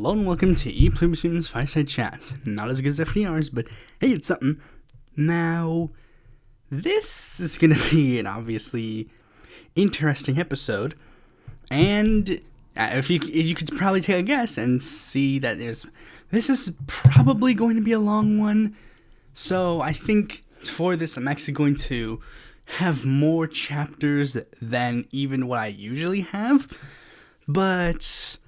Hello and welcome to Pluribus Unum's Fireside Chats. Not as good as FDR's, but hey, it's something. Now, this is going to be an obviously interesting episode, and if you could probably take a guess and see that this is probably going to be a long one. So I think for this, I'm actually going to have more chapters than even what I usually have, but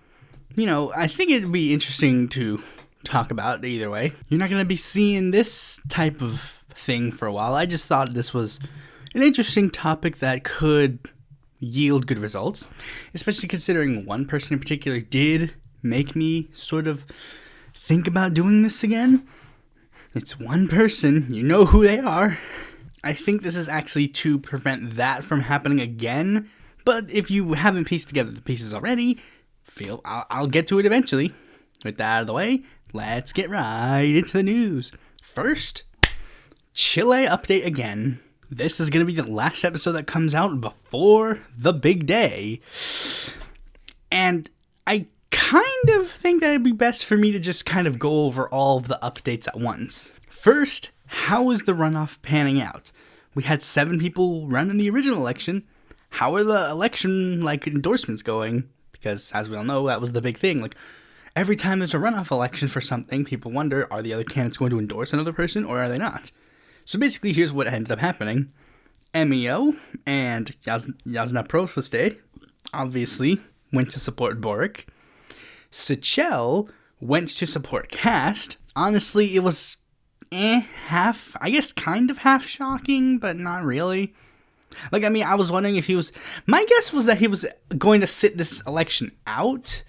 you know, I think it'd be interesting to talk about either way. You're not going to be seeing this type of thing for a while. I just thought this was an interesting topic that could yield good results, especially considering one person in particular did make me sort of think about doing this again. It's one person, you know who they are. I think this is actually to prevent that from happening again, but if you haven't pieced together the pieces already, I'll get to it eventually. With that out of the way, let's get right into the news. First, CHILE update again. This is going to be the last episode that comes out before the big day. And I kind of think that it'd be best for me to just kind of go over all of the updates at once. First, how is the runoff panning out? We had 7 people run in the original election. How are the election endorsements going? Because, as we all know, that was the big thing. Every time there's a runoff election for something, people wonder, are the other candidates going to endorse another person, or are they not? So basically, here's what ended up happening. MEO and Jasna Profoste obviously went to support Boric. CHILE went to support Cast. Honestly, it was half, I guess kind of half shocking, but not really. I was wondering if my guess was that he was going to sit this election out,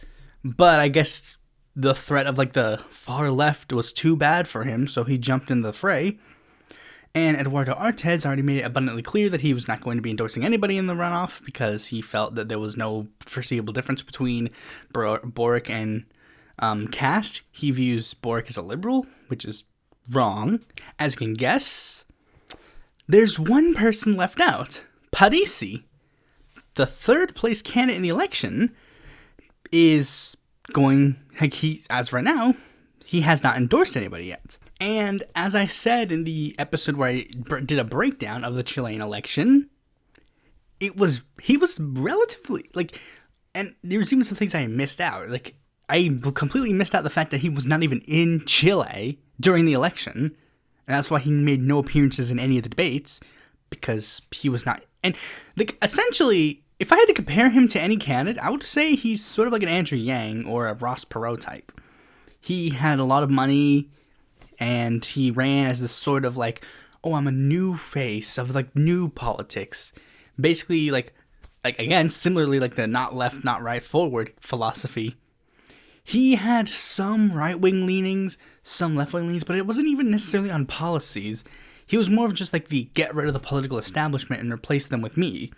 but I guess the threat of the far left was too bad for him, so he jumped in the fray. And Eduardo Artez already made it abundantly clear that he was not going to be endorsing anybody in the runoff because he felt that there was no foreseeable difference between Boric and Cast. He views Boric as a liberal, which is wrong. As you can guess, there's one person left out, Parisi. The third place candidate in the election is going, as right now, he has not endorsed anybody yet. And as I said in the episode where I did a breakdown of the Chilean election, he was relatively, and there was even some things I missed out. I completely missed out the fact that he was not even in Chile during the election. And that's why he made no appearances in any of the debates, because he was not. And, essentially, if I had to compare him to any candidate, I would say he's sort of like an Andrew Yang or a Ross Perot type. He had a lot of money, and he ran as this sort of I'm a new face of, new politics. Basically, again, similarly, the not left, not right, forward philosophy. He had some right-wing leanings, some left-wing leanings, but it wasn't even necessarily on policies. He was more of just the get rid of the political establishment and replace them with me.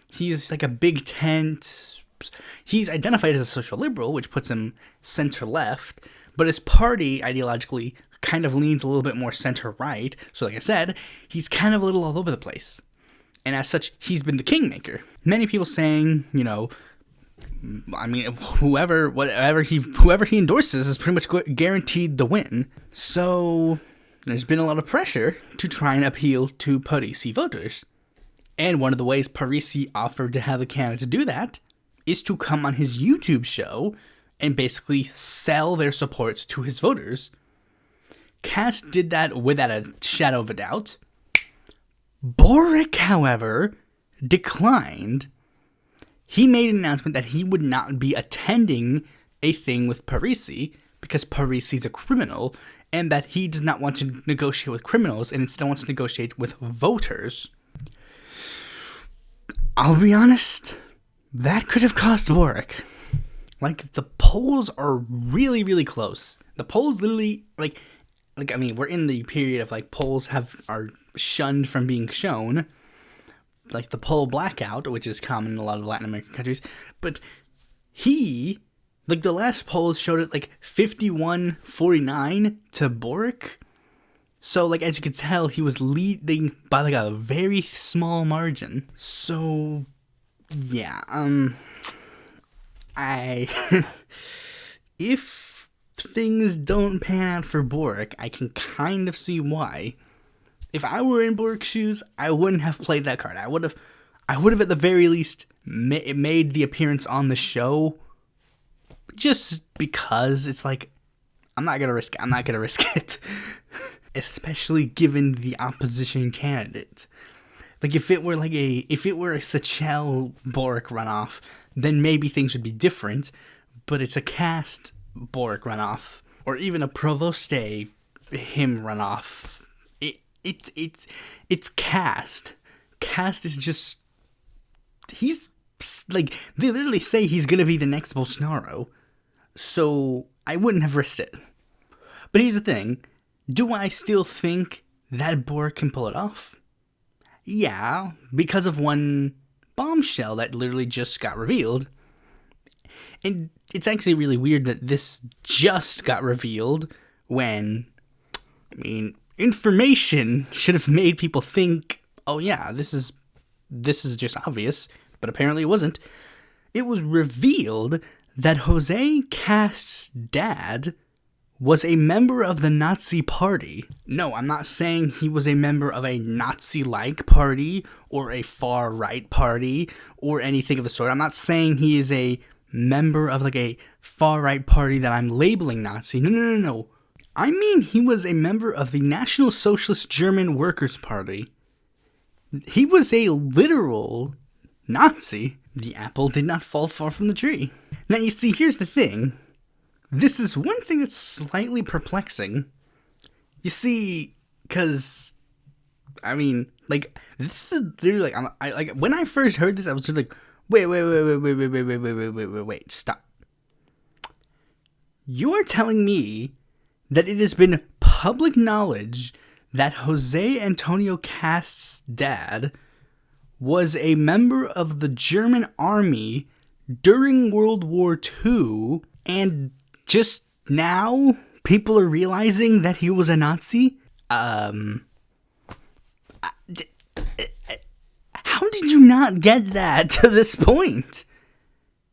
He's a big tent. He's identified as a social liberal, which puts him center-left, but his party ideologically kind of leans a little bit more center-right. So like I said, he's kind of a little all over the place. And as such, he's been the kingmaker. Many people saying, whoever he endorses is pretty much guaranteed the win. So there's been a lot of pressure to try and appeal to Parisi voters. And one of the ways Parisi offered to have the candidate do that is to come on his YouTube show and basically sell their supports to his voters. Cast did that without a shadow of a doubt. Boric, however, declined. He made an announcement that he would not be attending a thing with Parisi because Parisi's a criminal, and that he does not want to negotiate with criminals and instead wants to negotiate with voters. I'll be honest, that could have cost Boric. The polls are really, really close. The polls literally, we're in the period of, polls are shunned from being shown. The poll blackout, which is common in a lot of Latin American countries. But he, the last polls showed it 51-49 to Boric. So, as you could tell, he was leading by, a very small margin. So, yeah, if things don't pan out for Boric, I can kind of see why. If I were in Boric's shoes, I wouldn't have played that card. I would have at the very least made the appearance on the show, just because it's like, I'm not gonna risk it. Especially given the opposition candidate. Like, if it were a Sachel Boric runoff, then maybe things would be different. But it's a Cast Boric runoff, or even a Provoste him runoff. It's Cast. Cast is just, he's like, they literally say he's gonna be the next Bolsonaro. So I wouldn't have risked it. But here's the thing. Do I still think that Boric can pull it off? Yeah, because of one bombshell that literally just got revealed. And it's actually really weird that this just got revealed when, information should have made people think, oh yeah, this is just obvious, but apparently it wasn't. It was revealed that Jose Cast's dad was a member of the Nazi Party. No, I'm not saying he was a member of a Nazi-like party or a far-right party or anything of the sort. I'm not saying he is a member of like a far-right party that I'm labeling Nazi. No. I mean he was a member of the National Socialist German Workers' Party. He was a literal Nazi. The apple did not fall far from the tree. Now you see, here's the thing. This is one thing that's slightly perplexing. You see, because, this is literally, when I first heard this, I was sort of like, wait, stop. You're telling me that it has been public knowledge that Jose Antonio Cast's dad was a member of the German army during World War II, and just now people are realizing that he was a Nazi? How did you not get that to this point?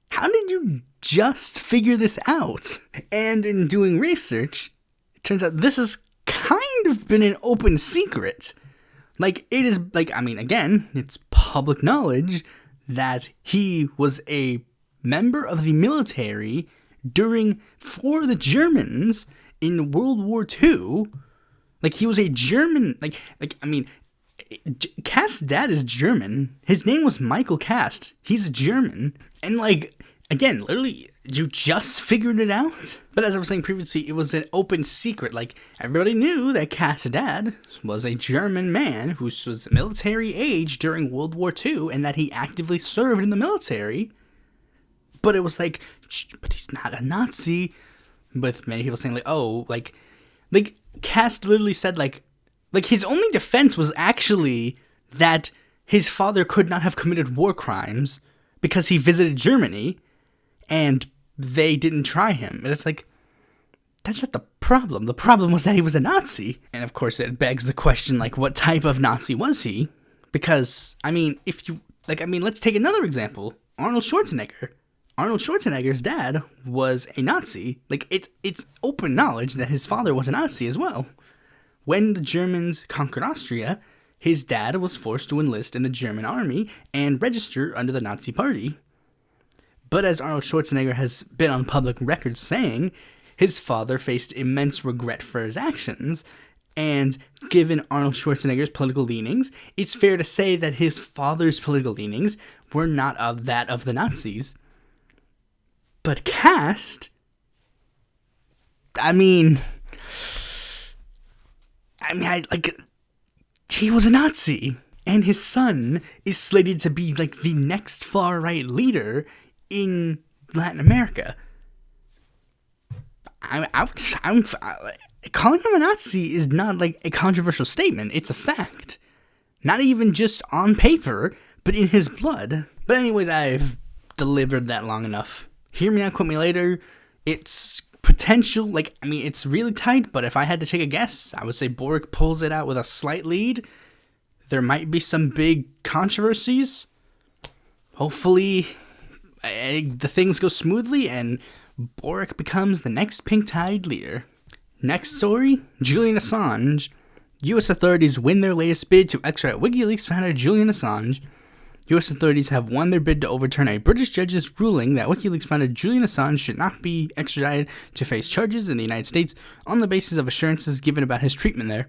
How did you just figure this out? And in doing research, it turns out this has kind of been an open secret. Like, it is, again, it's public knowledge that he was a member of the military for the Germans in World War II. Like, he was a German, Cast's dad is German. His name was Michael Cast. He's German. And, again, literally, you just figured it out? But as I was saying previously, it was an open secret. Like, everybody knew that Cast's dad was a German man who was military age during World War II and that he actively served in the military. But it was like, but he's not a Nazi. With many people saying, Cast literally said, his only defense was actually that his father could not have committed war crimes because he visited Germany and they didn't try him. And it's like, that's not the problem. The problem was that he was a Nazi. And of course, it begs the question, what type of Nazi was he? Because, let's take another example. Arnold Schwarzenegger. Arnold Schwarzenegger's dad was a Nazi. It's open knowledge that his father was a Nazi as well. When the Germans conquered Austria, his dad was forced to enlist in the German army and register under the Nazi Party. But as Arnold Schwarzenegger has been on public record saying, his father faced immense regret for his actions, and given Arnold Schwarzenegger's political leanings, it's fair to say that his father's political leanings were not of that of the Nazis. But Cast, he was a Nazi, and his son is slated to be the next far-right leader in Latin America. I'm calling him a Nazi is not a controversial statement. It's a fact. Not even just on paper, but in his blood. But anyways, I've delivered that long enough. Hear me out, quote me later. It's potential, it's really tight, but if I had to take a guess, I would say Boric pulls it out with a slight lead. There might be some big controversies. Hopefully, the things go smoothly, and Boric becomes the next pink tide leader. Next story, Julian Assange. U.S. authorities win their latest bid to extradite WikiLeaks founder Julian Assange. U.S. authorities have won their bid to overturn a British judge's ruling that WikiLeaks founder Julian Assange should not be extradited to face charges in the United States on the basis of assurances given about his treatment there.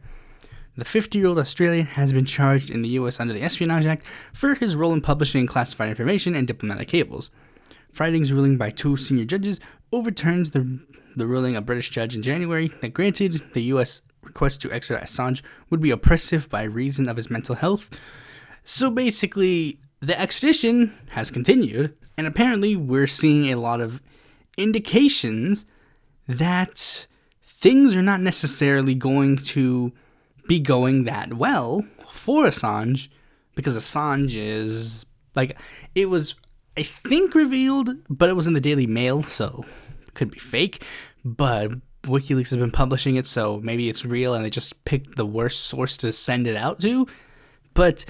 The 50-year-old Australian has been charged in the U.S. under the Espionage Act for his role in publishing classified information and diplomatic cables. Friday's ruling by two senior judges overturns the ruling of a British judge in January that granted the U.S. request to extradite Assange would be oppressive by reason of his mental health. So basically, the extradition has continued, and apparently we're seeing a lot of indications that things are not necessarily going to be going that well for Assange, because Assange is, like, it was, I think, revealed, but it was in the Daily Mail, so it could be fake, but WikiLeaks has been publishing it, so maybe it's real, and they just picked the worst source to send it out to. But,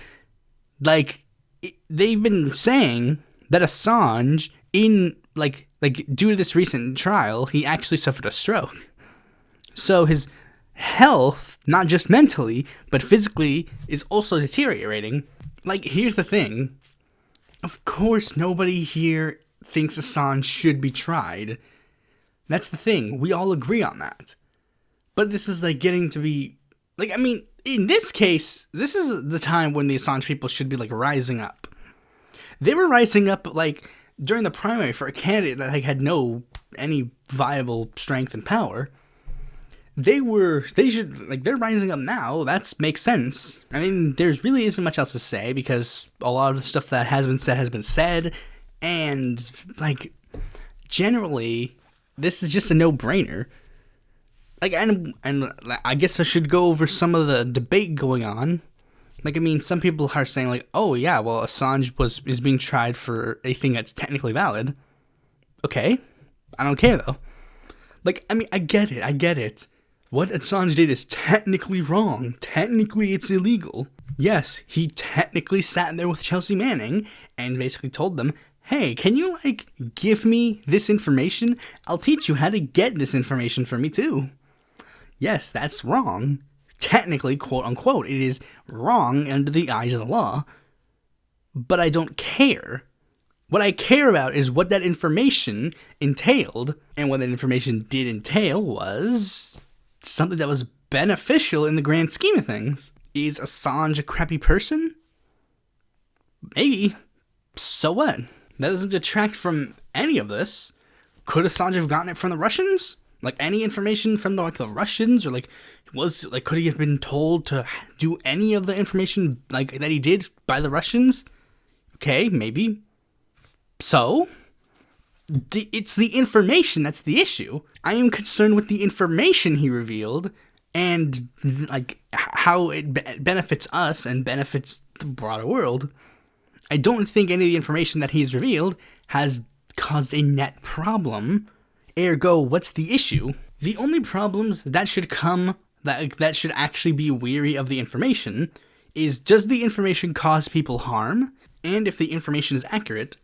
like, they've been saying that Assange, in, like, due to this recent trial, he actually suffered a stroke. So his health, not just mentally, but physically, is also deteriorating. Like, here's the thing. Of course, nobody here thinks Assange should be tried. That's the thing. We all agree on that. But this is, like, getting to be, like, I mean, in this case, this is the time when the Assange people should be, like, rising up. They were rising up, like, during the primary for a candidate that, like, had any viable strength and power. They should, like, they're rising up now. That makes sense. I mean, there really isn't much else to say, because a lot of the stuff that has been said, and, like, generally, this is just a no-brainer. Like, and I guess I should go over some of the debate going on. Like, I mean, some people are saying, like, oh, yeah, well, Assange is being tried for a thing that's technically valid. Okay. I don't care, though. Like, I mean, I get it. What Assange did is technically wrong. Technically, it's illegal. Yes, he technically sat there with Chelsea Manning and basically told them, hey, can you, like, give me this information? I'll teach you how to get this information for me, too. Yes, that's wrong. Technically, quote unquote, it is wrong under the eyes of the law. But I don't care. What I care about is what that information entailed. And what that information did entail was something that was beneficial in the grand scheme of things. Is Assange a crappy person? Maybe. So what? That doesn't detract from any of this. Could Assange have gotten it from the Russians? Like, any information from the Russians? Or, could he have been told to do any of the information, like, that he did by the Russians? Okay, maybe. So, it's the information that's the issue. I am concerned with the information he revealed, and, like, how it benefits us and benefits the broader world. I don't think any of the information that he's revealed has caused a net problem. Ergo, what's the issue? The only problems that should come, that should actually be weary of the information, is, does the information cause people harm? And if the information is accurate.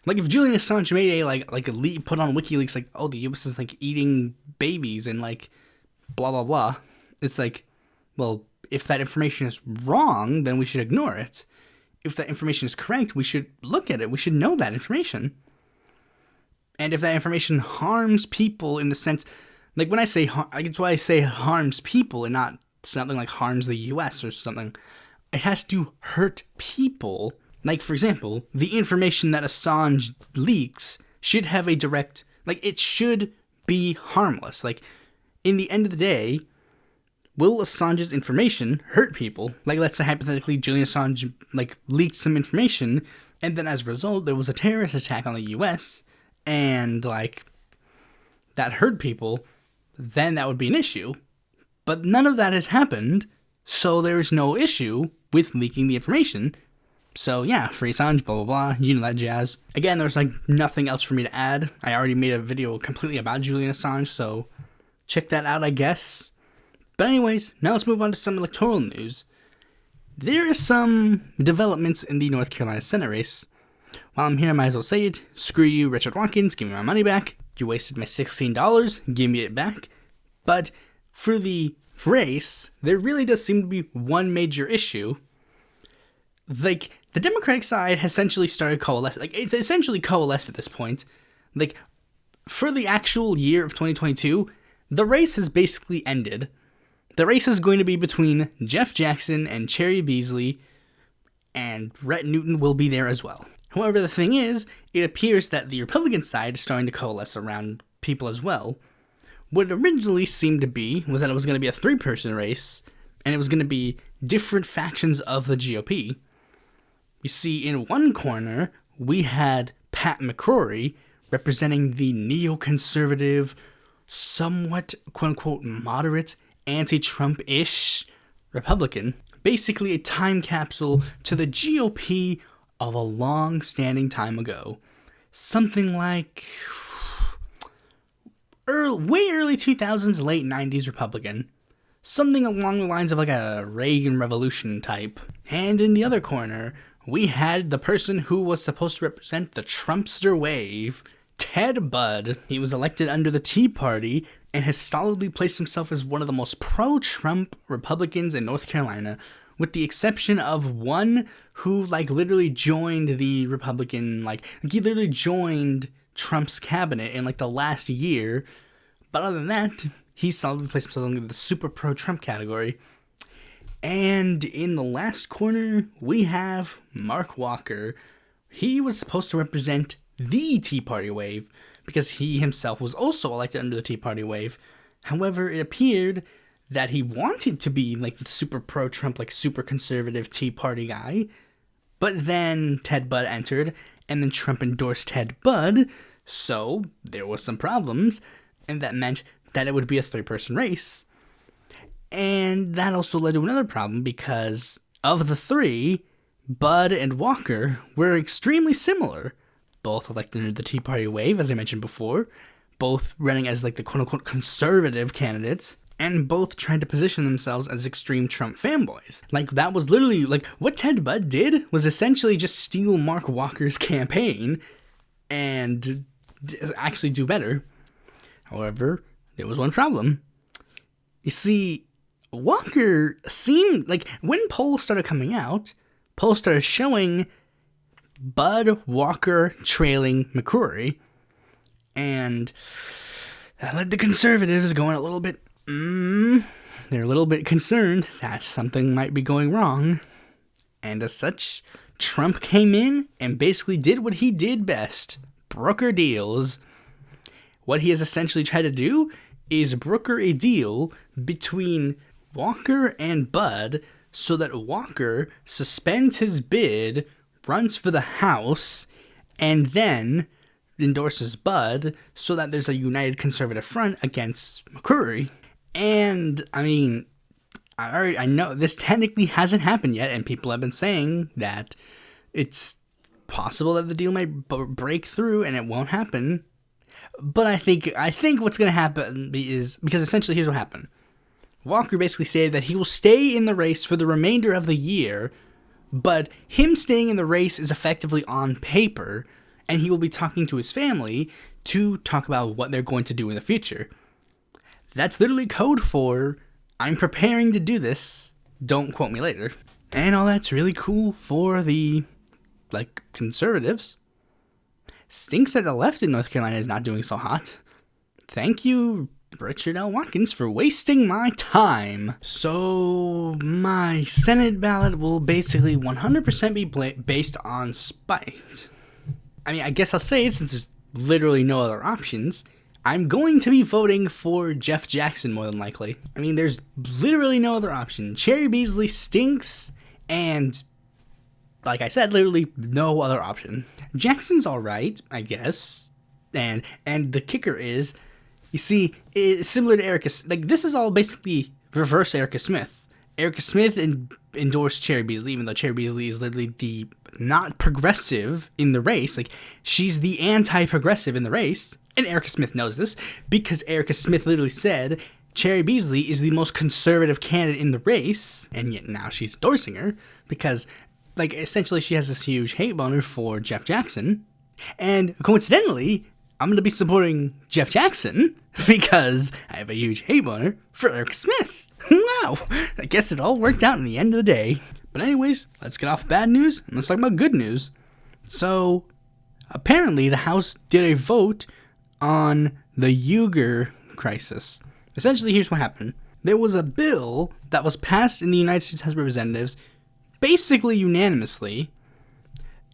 Like, if Julian Assange made a leak, put on WikiLeaks, like, oh, the U.S. is, like, eating babies and, like, blah, blah, blah. It's like, well, if that information is wrong, then we should ignore it. If that information is correct, we should look at it. We should know that information. And if that information harms people in the sense, like, when I say, that's why I say harms people and not something like harms the U.S. or something. It has to hurt people. Like, for example, the information that Assange leaks should have a direct, like, it should be harmless. Like, in the end of the day, will Assange's information hurt people? Like, let's say hypothetically Julian Assange, like, leaked some information, and then as a result there was a terrorist attack on the U.S., and, like, that hurt people, then that would be an issue. But none of that has happened, so there is no issue with leaking the information. So, yeah, FreeAssange, blah, blah, blah, you know that jazz. Again, there's, like, nothing else for me to add. I already made a video completely about Julian Assange, so check that out, I guess. But anyways, now let's move on to some electoral news. There are some developments in the North Carolina Senate race. While I'm here, I might as well say it. Screw you, Richard Watkins, give me my money back. you wasted my $16, give me it back. But for the race, there really does seem to be one major issue. Like, the Democratic side has essentially started coalescing. Like, it's essentially coalesced at this point. Like, for the actual year of 2022, the race has basically ended. The race is going to be between Jeff Jackson and Cherry Beasley, and Rhett Newton will be there as well. However, the thing is, it appears that the Republican side is starting to coalesce around people as well. What it originally seemed to be was that it was going to be a three-person race, and it was going to be different factions of the GOP. You see, in one corner, we had Pat McCrory, representing the neoconservative, somewhat, quote-unquote, moderate, anti-Trump-ish Republican. Basically a time capsule to the GOP of a long-standing time ago. Something like way early 2000s, late 90s Republican. Something along the lines of like a Reagan Revolution type. And in the other corner, we had the person who was supposed to represent the Trumpster wave, Ted Budd. He was elected under the Tea Party and has solidly placed himself as one of the most pro-Trump Republicans in North Carolina, with the exception of one who, like, literally joined the Republican, he literally joined Trump's cabinet in, the last year. But other than that, he solidly placed himself under the super pro-Trump category. And in the last corner, we have Mark Walker. He was supposed to represent the Tea Party wave, because he himself was also elected under the Tea Party wave. However, it appeared that he wanted to be, the super pro-Trump, super conservative Tea Party guy. But then Ted Budd entered, and then Trump endorsed Ted Budd, so there was some problems, and that meant that it would be a three-person race. And that also led to another problem, because of the three, Budd and Walker were extremely similar. Both elected under the Tea Party wave, as I mentioned before, both running as the quote-unquote conservative candidates, and both trying to position themselves as extreme Trump fanboys. That was literally, what Ted Budd did was essentially just steal Mark Walker's campaign and actually do better. However, there was one problem. You see, Walker seemed, when polls started coming out, polls started showing Budd, Walker trailing McCrory, and that led the conservatives going a little bit, they're a little bit concerned that something might be going wrong, and as such, Trump came in and basically did what he did best, broker deals. What he has essentially tried to do is broker a deal between Walker and Budd so that Walker suspends his bid, runs for the House, and then endorses Budd so that there's a united conservative front against McCrory. And, I know this technically hasn't happened yet, and people have been saying that it's possible that the deal might break through and it won't happen. But I think what's going to happen is, because essentially here's what happened. Walker basically stated that he will stay in the race for the remainder of the year, but him staying in the race is effectively on paper, and he will be talking to his family to talk about what they're going to do in the future. That's literally code for, I'm preparing to do this, don't quote me later. And all that's really cool for the, conservatives. Stinks that the left in North Carolina is not doing so hot. Thank you, Richard L. Watkins, for wasting my time. So, my Senate ballot will basically 100% be based on spite. I guess I'll say it since there's literally no other options. I'm going to be voting for Jeff Jackson more than likely. There's literally no other option. Cherry Beasley stinks, and like I said, literally no other option. Jackson's alright, I guess. And the kicker is, you see, it's similar to Erica. This is all basically reverse Erica Smith. Erica Smith endorsed Cherry Beasley, even though Cherry Beasley is literally the not progressive in the race. She's the anti-progressive in the race. And Erica Smith knows this, because Erica Smith literally said Cherry Beasley is the most conservative candidate in the race, and yet now she's endorsing her, because, essentially she has this huge hate boner for Jeff Jackson. And coincidentally, I'm going to be supporting Jeff Jackson because I have a huge hate boner for Eric Smith. Wow, I guess it all worked out in the end of the day. But anyways, let's get off bad news and let's talk about good news. So, apparently the House did a vote on the Uyghur crisis. Essentially, here's what happened. There was a bill that was passed in the United States House of Representatives basically unanimously,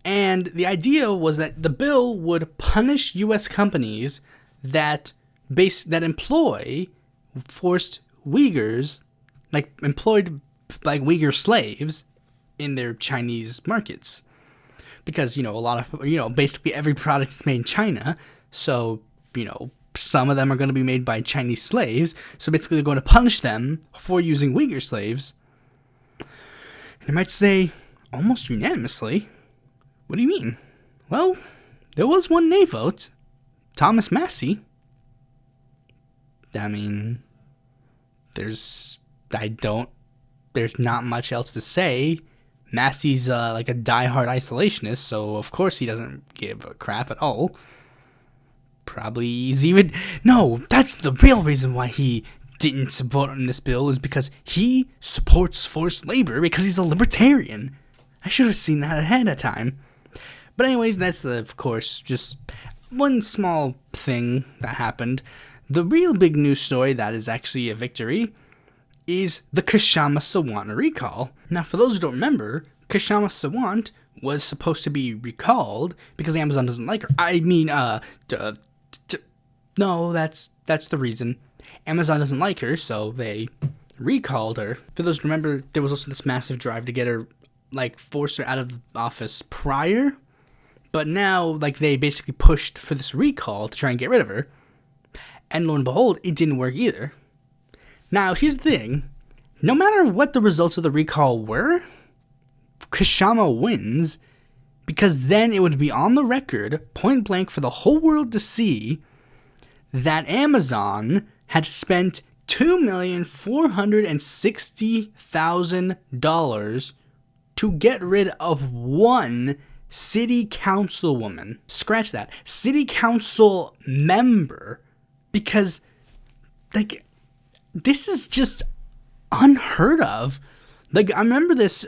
and the idea was that the bill would punish U.S. companies that employ forced Uyghurs, employed Uyghur slaves in their Chinese markets. Because, a lot of, basically every product is made in China, so, some of them are going to be made by Chinese slaves, so basically they're going to punish them for using Uyghur slaves. And I might say, almost unanimously. What do you mean? Well, there was one nay vote. Thomas Massie. I mean, there's not much else to say. Massey's a diehard isolationist, so of course he doesn't give a crap at all. That's the real reason why he didn't vote on this bill, is because he supports forced labor because he's a libertarian. I should have seen that ahead of time. But anyways, that's of course just one small thing that happened. The real big news story that is actually a victory is the Kshama Sawant recall. Now, for those who don't remember, Kshama Sawant was supposed to be recalled because Amazon doesn't like her. No, that's the reason. Amazon doesn't like her, so they recalled her. For those who remember, there was also this massive drive to get her, force her out of the office prior. But now, they basically pushed for this recall to try and get rid of her. And lo and behold, it didn't work either. Now, here's the thing. No matter what the results of the recall were, Kshama wins, because then it would be on the record, point blank, for the whole world to see that Amazon had spent $2,460,000 to get rid of one city councilwoman. Scratch that. City council member. Because, this is just unheard of. I remember this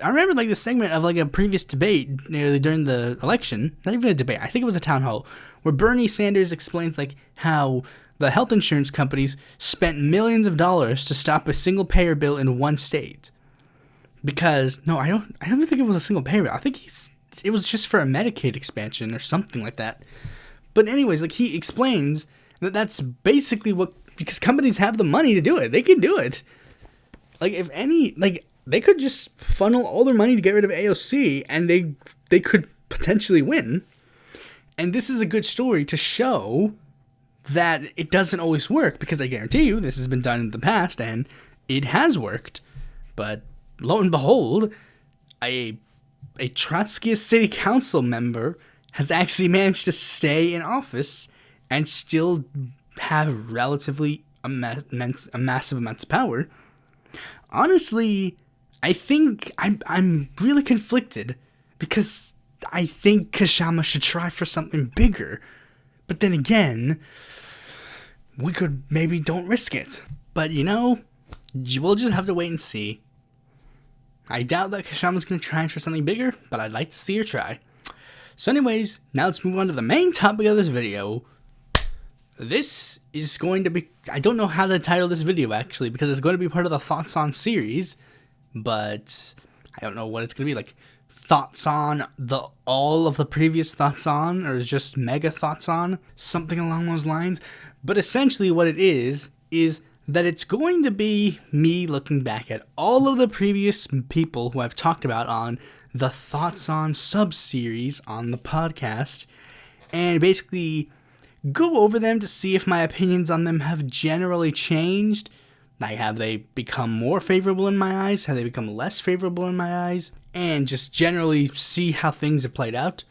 segment of, a previous debate nearly during the election. Not even a debate. I think it was a town hall. Where Bernie Sanders explains, how the health insurance companies spent millions of dollars to stop a single-payer bill in one state. Because, no, I don't think it was a single-payer bill. I think it was just for a Medicaid expansion or something like that. But anyways, he explains that's basically because companies have the money to do it. They can do it. They could just funnel all their money to get rid of AOC, and they could potentially win. And this is a good story to show that it doesn't always work, because I guarantee you this has been done in the past, and it has worked. But lo and behold, a Trotskyist city council member has actually managed to stay in office and still have relatively a massive amounts of power. Honestly, I think I'm really conflicted, because I think Kshama should try for something bigger. But then again, we could maybe don't risk it. But we'll just have to wait and see. I doubt that Kshama's going to try for something bigger, but I'd like to see her try. So anyways, now let's move on to the main topic of this video. This is going to be, I don't know how to title this video actually, because it's going to be part of the Thoughts On series, but I don't know what it's going to be, thoughts on all of the previous Thoughts On, or just mega Thoughts On, something along those lines. But essentially what it is that it's going to be me looking back at all of the previous people who I've talked about on the Thoughts On sub-series on the podcast, and basically go over them to see if my opinions on them have generally changed. Have they become more favorable in my eyes? Have they become less favorable in my eyes? And just generally see how things have played out.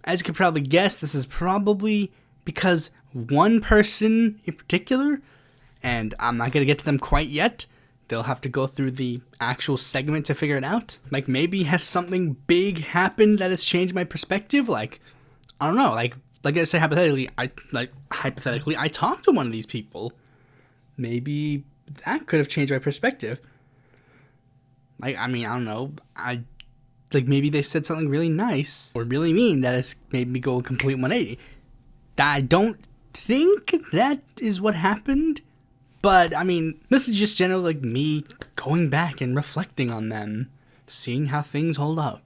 As you can probably guess, this is probably because one person in particular, and I'm not going to get to them quite yet. They'll have to go through the actual segment to figure it out. Maybe has something big happened that has changed my perspective? I don't know, like I say, hypothetically, I talked to one of these people. Maybe that could have changed my perspective. Like, I mean, I don't know. Maybe they said something really nice or really mean that has made me go a complete 180. I don't think that is what happened. But, I mean, this is just generally like me going back and reflecting on them, seeing how things hold up.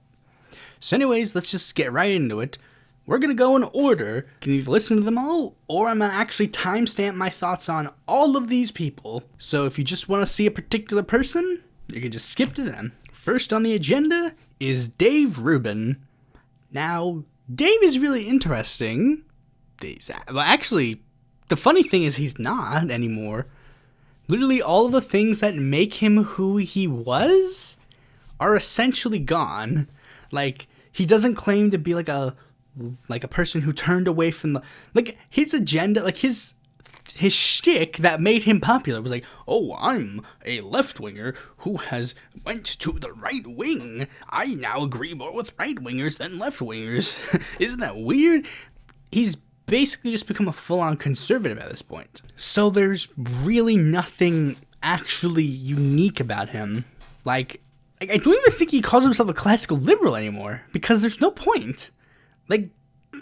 So anyways, let's just get right into it. We're going to go in order. You can either listen to them all, or I'm going to actually timestamp my thoughts on all of these people. So if you just want to see a particular person, you can just skip to them. First on the agenda is Dave Rubin. Now, Dave is really interesting. Well, actually, the funny thing is he's not anymore. Literally all of the things that make him who he was are essentially gone. Like, he doesn't claim to be like a person who turned away from the, like, his agenda, like his shtick that made him popular was like, oh, I'm a left-winger who has went to the right wing. I now agree more with right-wingers than left-wingers. Isn't that weird? He's basically just become a full-on conservative at this point. So there's really nothing actually unique about him. Like, I don't even think he calls himself a classical liberal anymore, because there's no point. Like,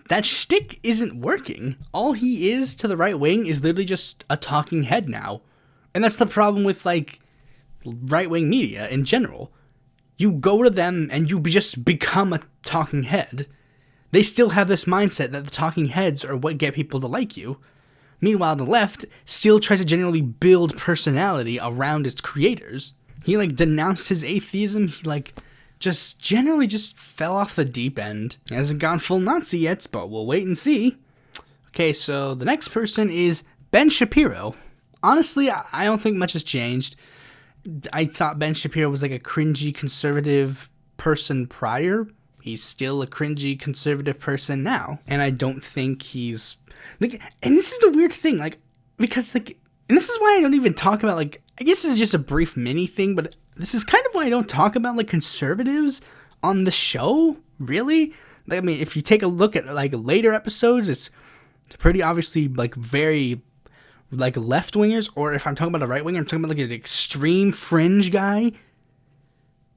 that shtick isn't working. All he is to the right wing is literally just a talking head now. And that's the problem with, like, right-wing media in general. You go to them and you just become a talking head. They still have this mindset that the talking heads are what get people to like you. Meanwhile, the left still tries to genuinely build personality around its creators. He, like, denounced his atheism. He, like, just generally just fell off the deep end. He hasn't gone full Nazi yet, but we'll wait and see. Okay, so the next person is Ben Shapiro. Honestly, I don't think much has changed. I thought Ben Shapiro was like a cringy conservative person prior. He's still a cringy conservative person now. And I don't think he's, like, and this is the weird thing, like, because, like, and this is why I don't even talk about, like, I guess this is just a brief mini thing, but this is kind of why I don't talk about, like, conservatives on the show, really. Like, I mean, if you take a look at, like, later episodes, it's pretty obviously, like, very, like, left-wingers, or if I'm talking about a right-winger, I'm talking about, like, an extreme fringe guy.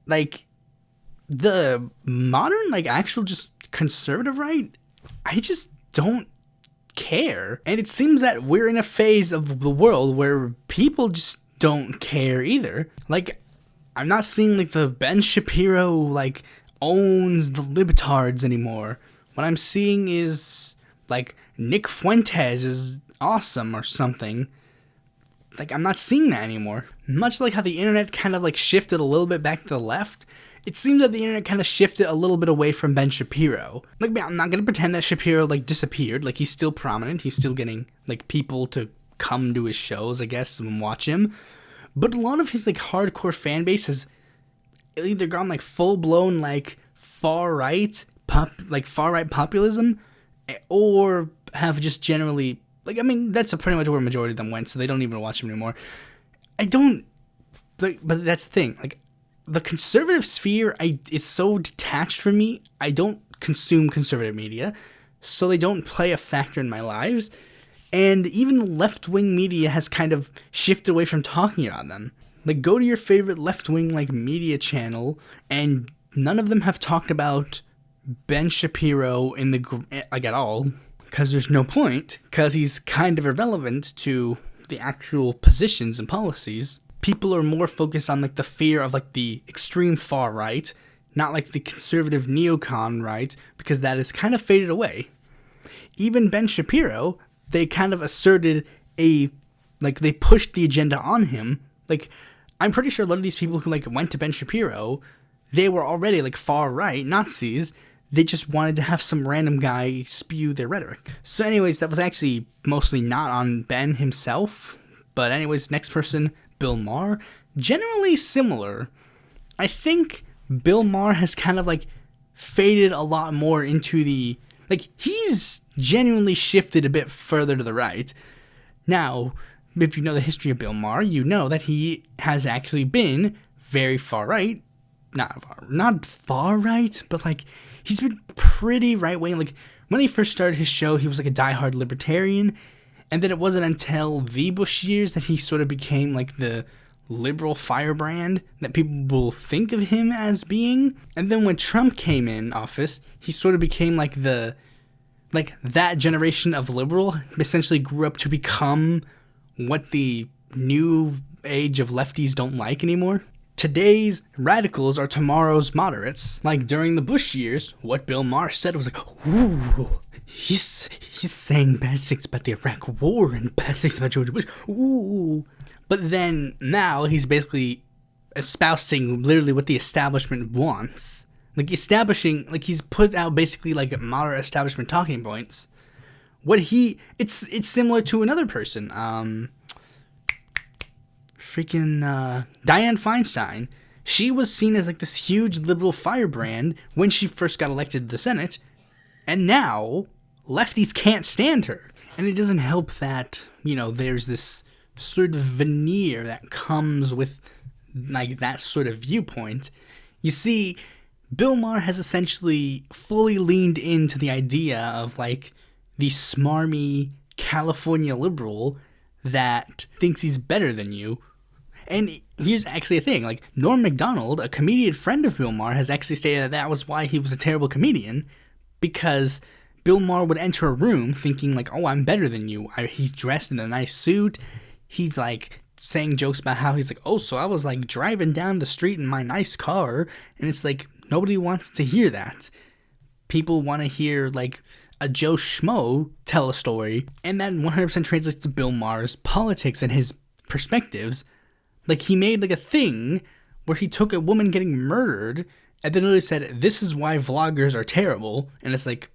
Like, the modern, like, actual just conservative right, I just don't care. And it seems that we're in a phase of the world where people just don't care either. Like, I'm not seeing, like, the Ben Shapiro, like, owns the libtards anymore. What I'm seeing is, like, Nick Fuentes is awesome or something. Like, I'm not seeing that anymore. Much like how the internet kind of, like, shifted a little bit back to the left, it seems that the internet kind of shifted a little bit away from Ben Shapiro. Like, I'm not going to pretend that Shapiro, like, disappeared. Like, he's still prominent. He's still getting, like, people to come to his shows, I guess, and watch him. But a lot of his, like, hardcore fan base has either gone, like, full-blown, like, far-right populism, or have just generally, like, I mean, that's pretty much where a majority of them went, so they don't even watch him anymore. But that's the thing, like, the conservative sphere is so detached from me. I don't consume conservative media, so they don't play a factor in my lives. And even the left-wing media has kind of shifted away from talking about them. Like, go to your favorite left-wing, like, media channel, and none of them have talked about Ben Shapiro in the, like, at all. Because there's no point. Because he's kind of irrelevant to the actual positions and policies. People are more focused on, like, the fear of, like, the extreme far right, not, like, the conservative neocon right, because that has kind of faded away. Even Ben Shapiro, they kind of asserted they pushed the agenda on him. Like, I'm pretty sure a lot of these people who, like, went to Ben Shapiro, they were already, like, far right Nazis. They just wanted to have some random guy spew their rhetoric. So anyways, that was actually mostly not on Ben himself. But anyways, next person, Bill Maher. Generally similar. I think Bill Maher has kind of, like, faded a lot more into the, like, he's genuinely shifted a bit further to the right. Now, if you know the history of Bill Maher, you know that he has actually been very far right. Not far right, but, like, he's been pretty right-wing, like, when he first started his show, he was like a diehard libertarian. And then it wasn't until the Bush years that he sort of became like the liberal firebrand that people will think of him as being. And then when Trump came in office, he sort of became like that generation of liberal, essentially grew up to become what the new age of lefties don't like anymore. Today's radicals are tomorrow's moderates. Like during the Bush years, what Bill Maher said was like, ooh, he's saying bad things about the Iraq War and bad things about George Bush. Ooh. But then now he's basically espousing literally what the establishment wants. Like establishing, like he's put out basically like moderate establishment talking points. It's similar to another person. Dianne Feinstein. She was seen as like this huge liberal firebrand when she first got elected to the Senate. And now lefties can't stand her. And it doesn't help that, there's this sort of veneer that comes with like that sort of viewpoint. You see, Bill Maher has essentially fully leaned into the idea of like the smarmy California liberal that thinks he's better than you. And here's actually a thing, like Norm Macdonald, a comedian friend of Bill Maher, has actually stated that was why he was a terrible comedian, because Bill Maher would enter a room thinking like, oh, I'm better than you. He's dressed in a nice suit. He's like saying jokes about how he's like, oh, so I was like driving down the street in my nice car. And it's like, nobody wants to hear that. People want to hear like a Joe Schmo tell a story. And that 100% translates to Bill Maher's politics and his perspectives. Like he made like a thing where he took a woman getting murdered and then literally said, this is why vloggers are terrible. And it's like,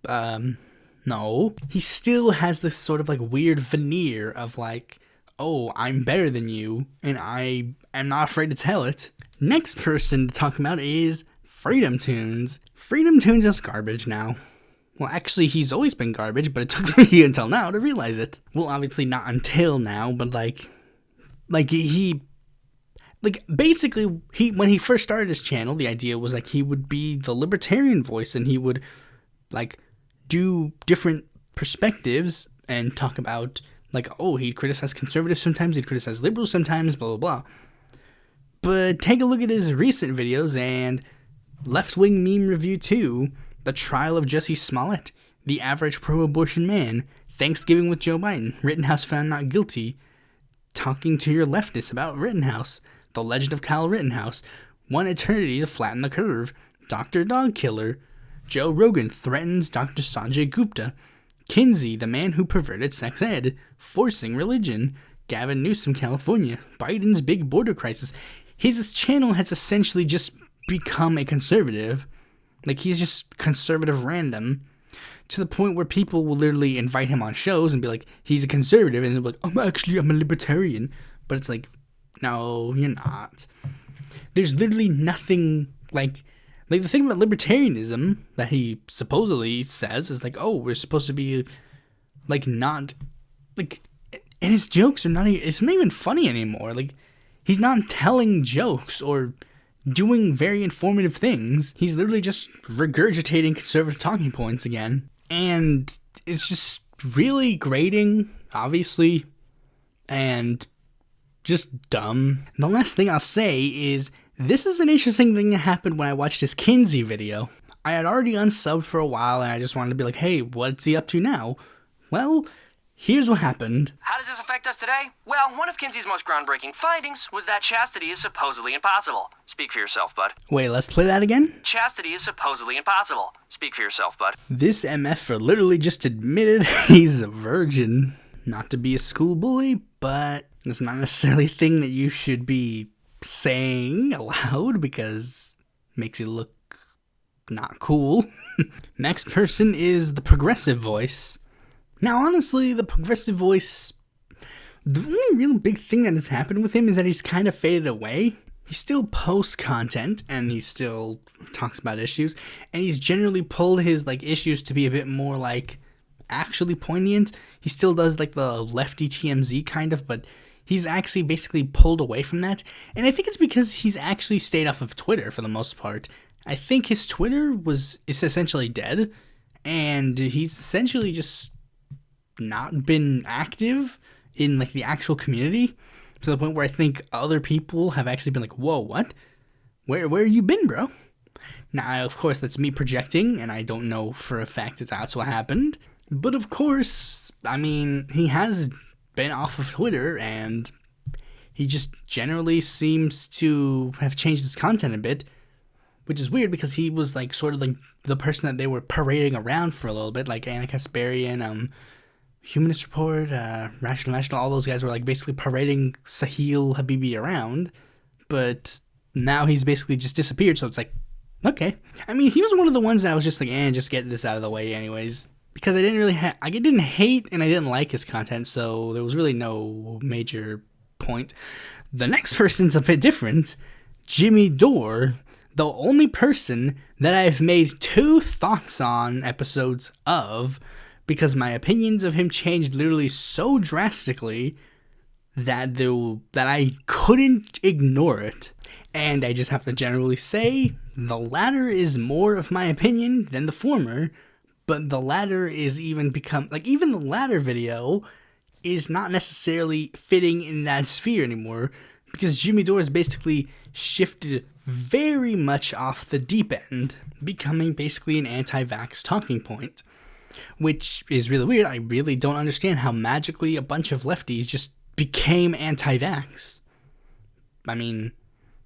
no. He still has this sort of like weird veneer of like, oh, I'm better than you and I am not afraid to tell it. Next person to talk about is FreedomToons. FreedomToons is garbage now. Well, actually, he's always been garbage, but it took me until now to realize it. Well, obviously not until now, but when he first started his channel, the idea was like he would be the libertarian voice and he would like do different perspectives and talk about like, oh, he'd criticize conservatives sometimes, he'd criticize liberals sometimes, blah, blah, blah. But take a look at his recent videos and Left-Wing Meme Review 2, The Trial of Jussie Smollett, The Average Pro-Abortion Man, Thanksgiving with Joe Biden, Rittenhouse Found Not Guilty, Talking to Your Leftist About Rittenhouse, The Legend of Kyle Rittenhouse, One Eternity to Flatten the Curve, Dr. Dog Killer, Joe Rogan Threatens Dr. Sanjay Gupta, Kinsey, The Man Who Perverted Sex Ed, Forcing Religion, Gavin Newsom, California, Biden's Big Border Crisis. His channel has essentially just become a conservative. Like, he's just conservative random, to the point where people will literally invite him on shows and be like, he's a conservative, and they'll be like, I'm a libertarian. But it's like, no, you're not. There's literally nothing, like the thing about libertarianism that he supposedly says is like, oh, we're supposed to be, like, not, like, and his jokes are not, it's not even funny anymore. Like, he's not telling jokes or doing very informative things. He's literally just regurgitating conservative talking points again. And it's just really grating, obviously, and just dumb. The last thing I'll say is, this is an interesting thing that happened when I watched his Kinsey video. I had already unsubbed for a while, and I just wanted to be like, hey, what's he up to now? Well, here's what happened. How does this affect us today? Well, one of Kinsey's most groundbreaking findings was that chastity is supposedly impossible. Speak for yourself, bud. Wait, let's play that again? Chastity is supposedly impossible. Speak for yourself, bud. This MF literally just admitted he's a virgin. Not to be a school bully, but it's not necessarily a thing that you should be saying aloud because it makes you look not cool. Next person is the progressive voice. Now, honestly, the progressive voice, the only real big thing that has happened with him is that he's kind of faded away. He still posts content, and he still talks about issues, and he's generally pulled his, like, issues to be a bit more, like, actually poignant. He still does, like, the lefty TMZ kind of, but he's actually basically pulled away from that, and I think it's because he's actually stayed off of Twitter for the most part. I think his Twitter is essentially dead, And he's essentially just not been active in like the actual community, to the point where I think other people have actually been like, whoa, what? Where you been, bro? Now, of course, that's me projecting, and I don't know for a fact that that's what happened. But of course, I mean, he has been off of Twitter, and he just generally seems to have changed his content a bit, which is weird because he was like sort of like the person that they were parading around for a little bit, like Anna Kasparian, Humanist Report, Rational National, all those guys were like basically parading Sahil Habibi around, but now he's basically just disappeared, so it's like, okay. I mean, he was one of the ones that I was just like, just get this out of the way anyways, because I didn't really I didn't hate and I didn't like his content, so there was really no major point. The next person's a bit different. Jimmy Dore, the only person that I've made 2 thoughts on episodes of, because my opinions of him changed literally so drastically that I couldn't ignore it. And I just have to generally say, the latter is more of my opinion than the former, but the latter is even the latter video is not necessarily fitting in that sphere anymore, because Jimmy Dore has basically shifted very much off the deep end, becoming basically an anti-vax talking point, which is really weird. I really don't understand how magically a bunch of lefties just became anti-vax. I mean,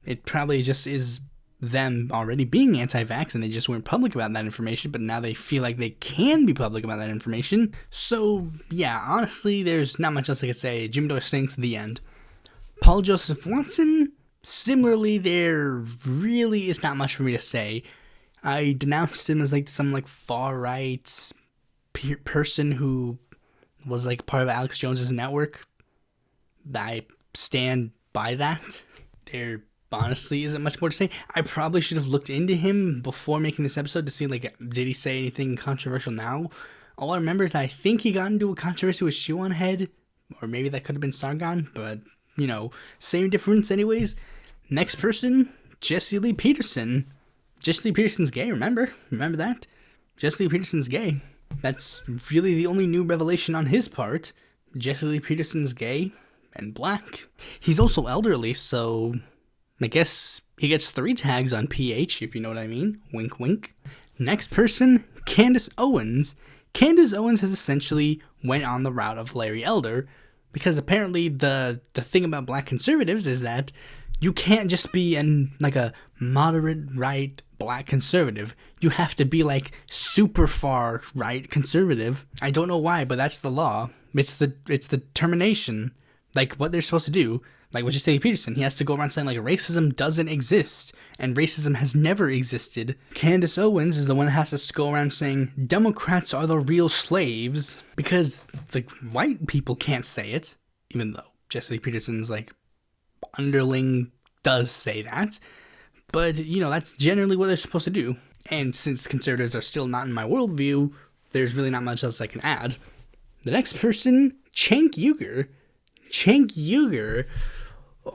it probably just is them already being anti-vax and they just weren't public about that information, but now they feel like they can be public about that information. So, yeah, honestly, there's not much else I could say. Jimmy Dore stinks, the end. Paul Joseph Watson, similarly, there really is not much for me to say. I denounced him as like some like far-right person who was like part of Alex Jones's network. I stand by that. There honestly isn't much more to say. I probably should have looked into him before making this episode to see like, did he say anything controversial now? All I remember is that I think he got into a controversy with Shoe on Head, or maybe that could have been Sargon, but you know, same difference anyways. Next person, Jesse Lee Peterson. Jesse Lee Peterson's gay, remember that? Jesse Lee Peterson's gay. That's really the only new revelation on his part. Jesse Lee Peterson's gay and black. He's also elderly, so I guess he gets 3 tags on PH, if you know what I mean. Wink, wink. Next person, Candace Owens. Candace Owens has essentially went on the route of Larry Elder, because apparently the thing about black conservatives is that you can't just be a moderate right black conservative. You have to be like super far right conservative. I don't know why, but that's the law. It's the termination. Like what they're supposed to do. Like what Jesse Peterson, he has to go around saying like racism doesn't exist and racism has never existed. Candace Owens is the one that has to go around saying Democrats are the real slaves, because like white people can't say it, even though Jesse Peterson's like underling does say that. But you know, that's generally what they're supposed to do. And since conservatives are still not in my worldview, there's really not much else I can add. The next person, Cenk Uygur. Cenk Uygur,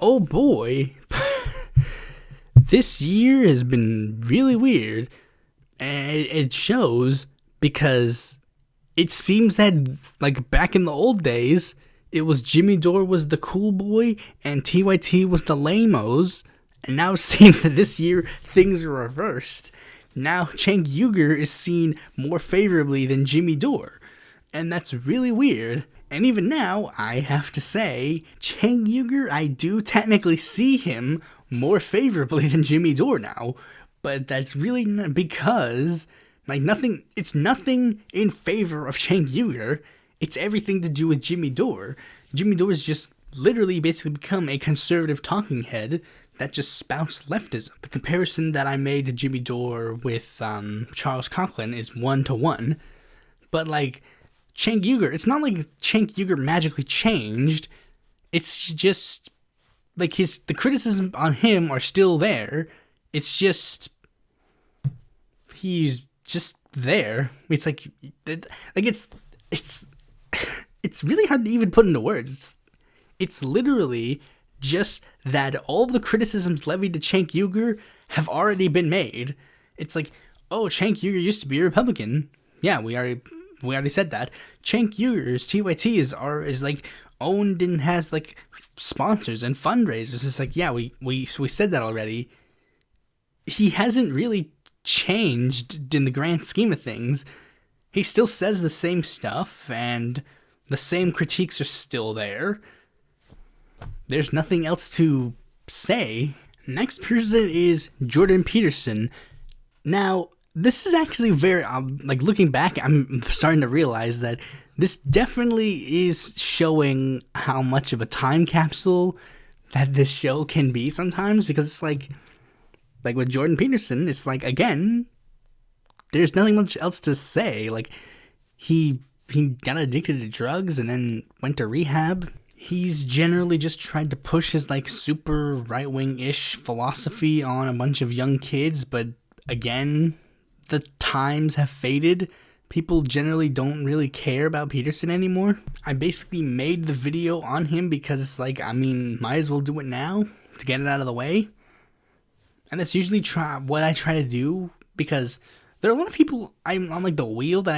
oh boy, this year has been really weird, and it shows, because it seems that, like, back in the old days, it was Jimmy Dore was the cool boy, and TYT was the lame-os, and now it seems that this year, things are reversed. Now, Cenk Uygur is seen more favorably than Jimmy Dore, and that's really weird. And even now, I have to say, Cenk Uygur, I do technically see him more favorably than Jimmy Dore now. But that's really not because, it's nothing in favor of Cenk Uygur. It's everything to do with Jimmy Dore. Jimmy Dore's just literally basically become a conservative talking head that just spouts leftism. The comparison that I made to Jimmy Dore with Charles Conklin is 1-to-1. But Cenk Uygur, it's not like Cenk Uygur magically changed. It's just like the criticism on him are still there. It's just he's just there. It's it's really hard to even put into words. It's literally just that all the criticisms levied to Cenk Uygur have already been made. It's like, oh, Cenk Uygur used to be a Republican. Yeah, we already said that. Cenk Uygur's TYT is like owned and has like sponsors and fundraisers. It's like, yeah, we said that already. He hasn't really changed in the grand scheme of things. He still says the same stuff, and the same critiques are still there. There's nothing else to say. Next person is Jordan Peterson. Now, this is actually very, like, looking back, I'm starting to realize that this definitely is showing how much of a time capsule that this show can be sometimes, because it's like with Jordan Peterson, it's like, again, there's nothing much else to say. Like, he got addicted to drugs and then went to rehab. He's generally just tried to push his, like, super right-wing-ish philosophy on a bunch of young kids, but again, the times have faded. People generally don't really care about Peterson anymore. I basically made the video on him because it's like, I mean, might as well do it now to get it out of the way. And that's usually what I try to do, because there are a lot of people on like the wheel that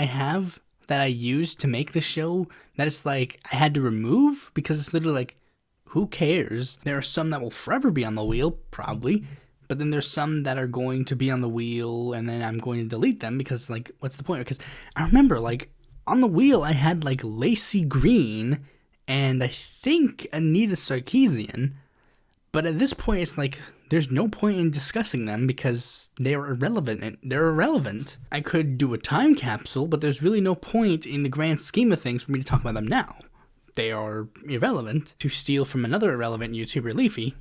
I use to make this show that it's like I had to remove, because it's literally like, who cares? There are some that will forever be on the wheel, probably, but then there's some that are going to be on the wheel and then I'm going to delete them because, like, what's the point? Because I remember, like, on the wheel I had like Lacey Green and I think Anita Sarkeesian, but at this point it's like there's no point in discussing them because they're irrelevant. I could do a time capsule, but there's really no point in the grand scheme of things for me to talk about them now. They are irrelevant. To steal from another irrelevant YouTuber, Leafy.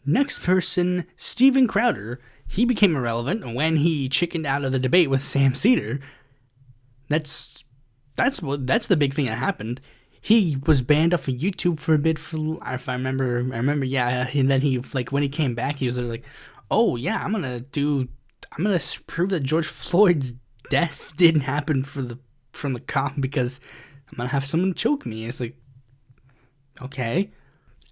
Next person, Steven Crowder. He became irrelevant when he chickened out of the debate with Sam Cedar. That's the big thing that happened. He was banned off of YouTube for a bit, if I remember, yeah, and then he, like, when he came back, he was like, oh, yeah, I'm gonna prove that George Floyd's death didn't happen from the cop because I'm gonna have someone choke me. And it's like, okay.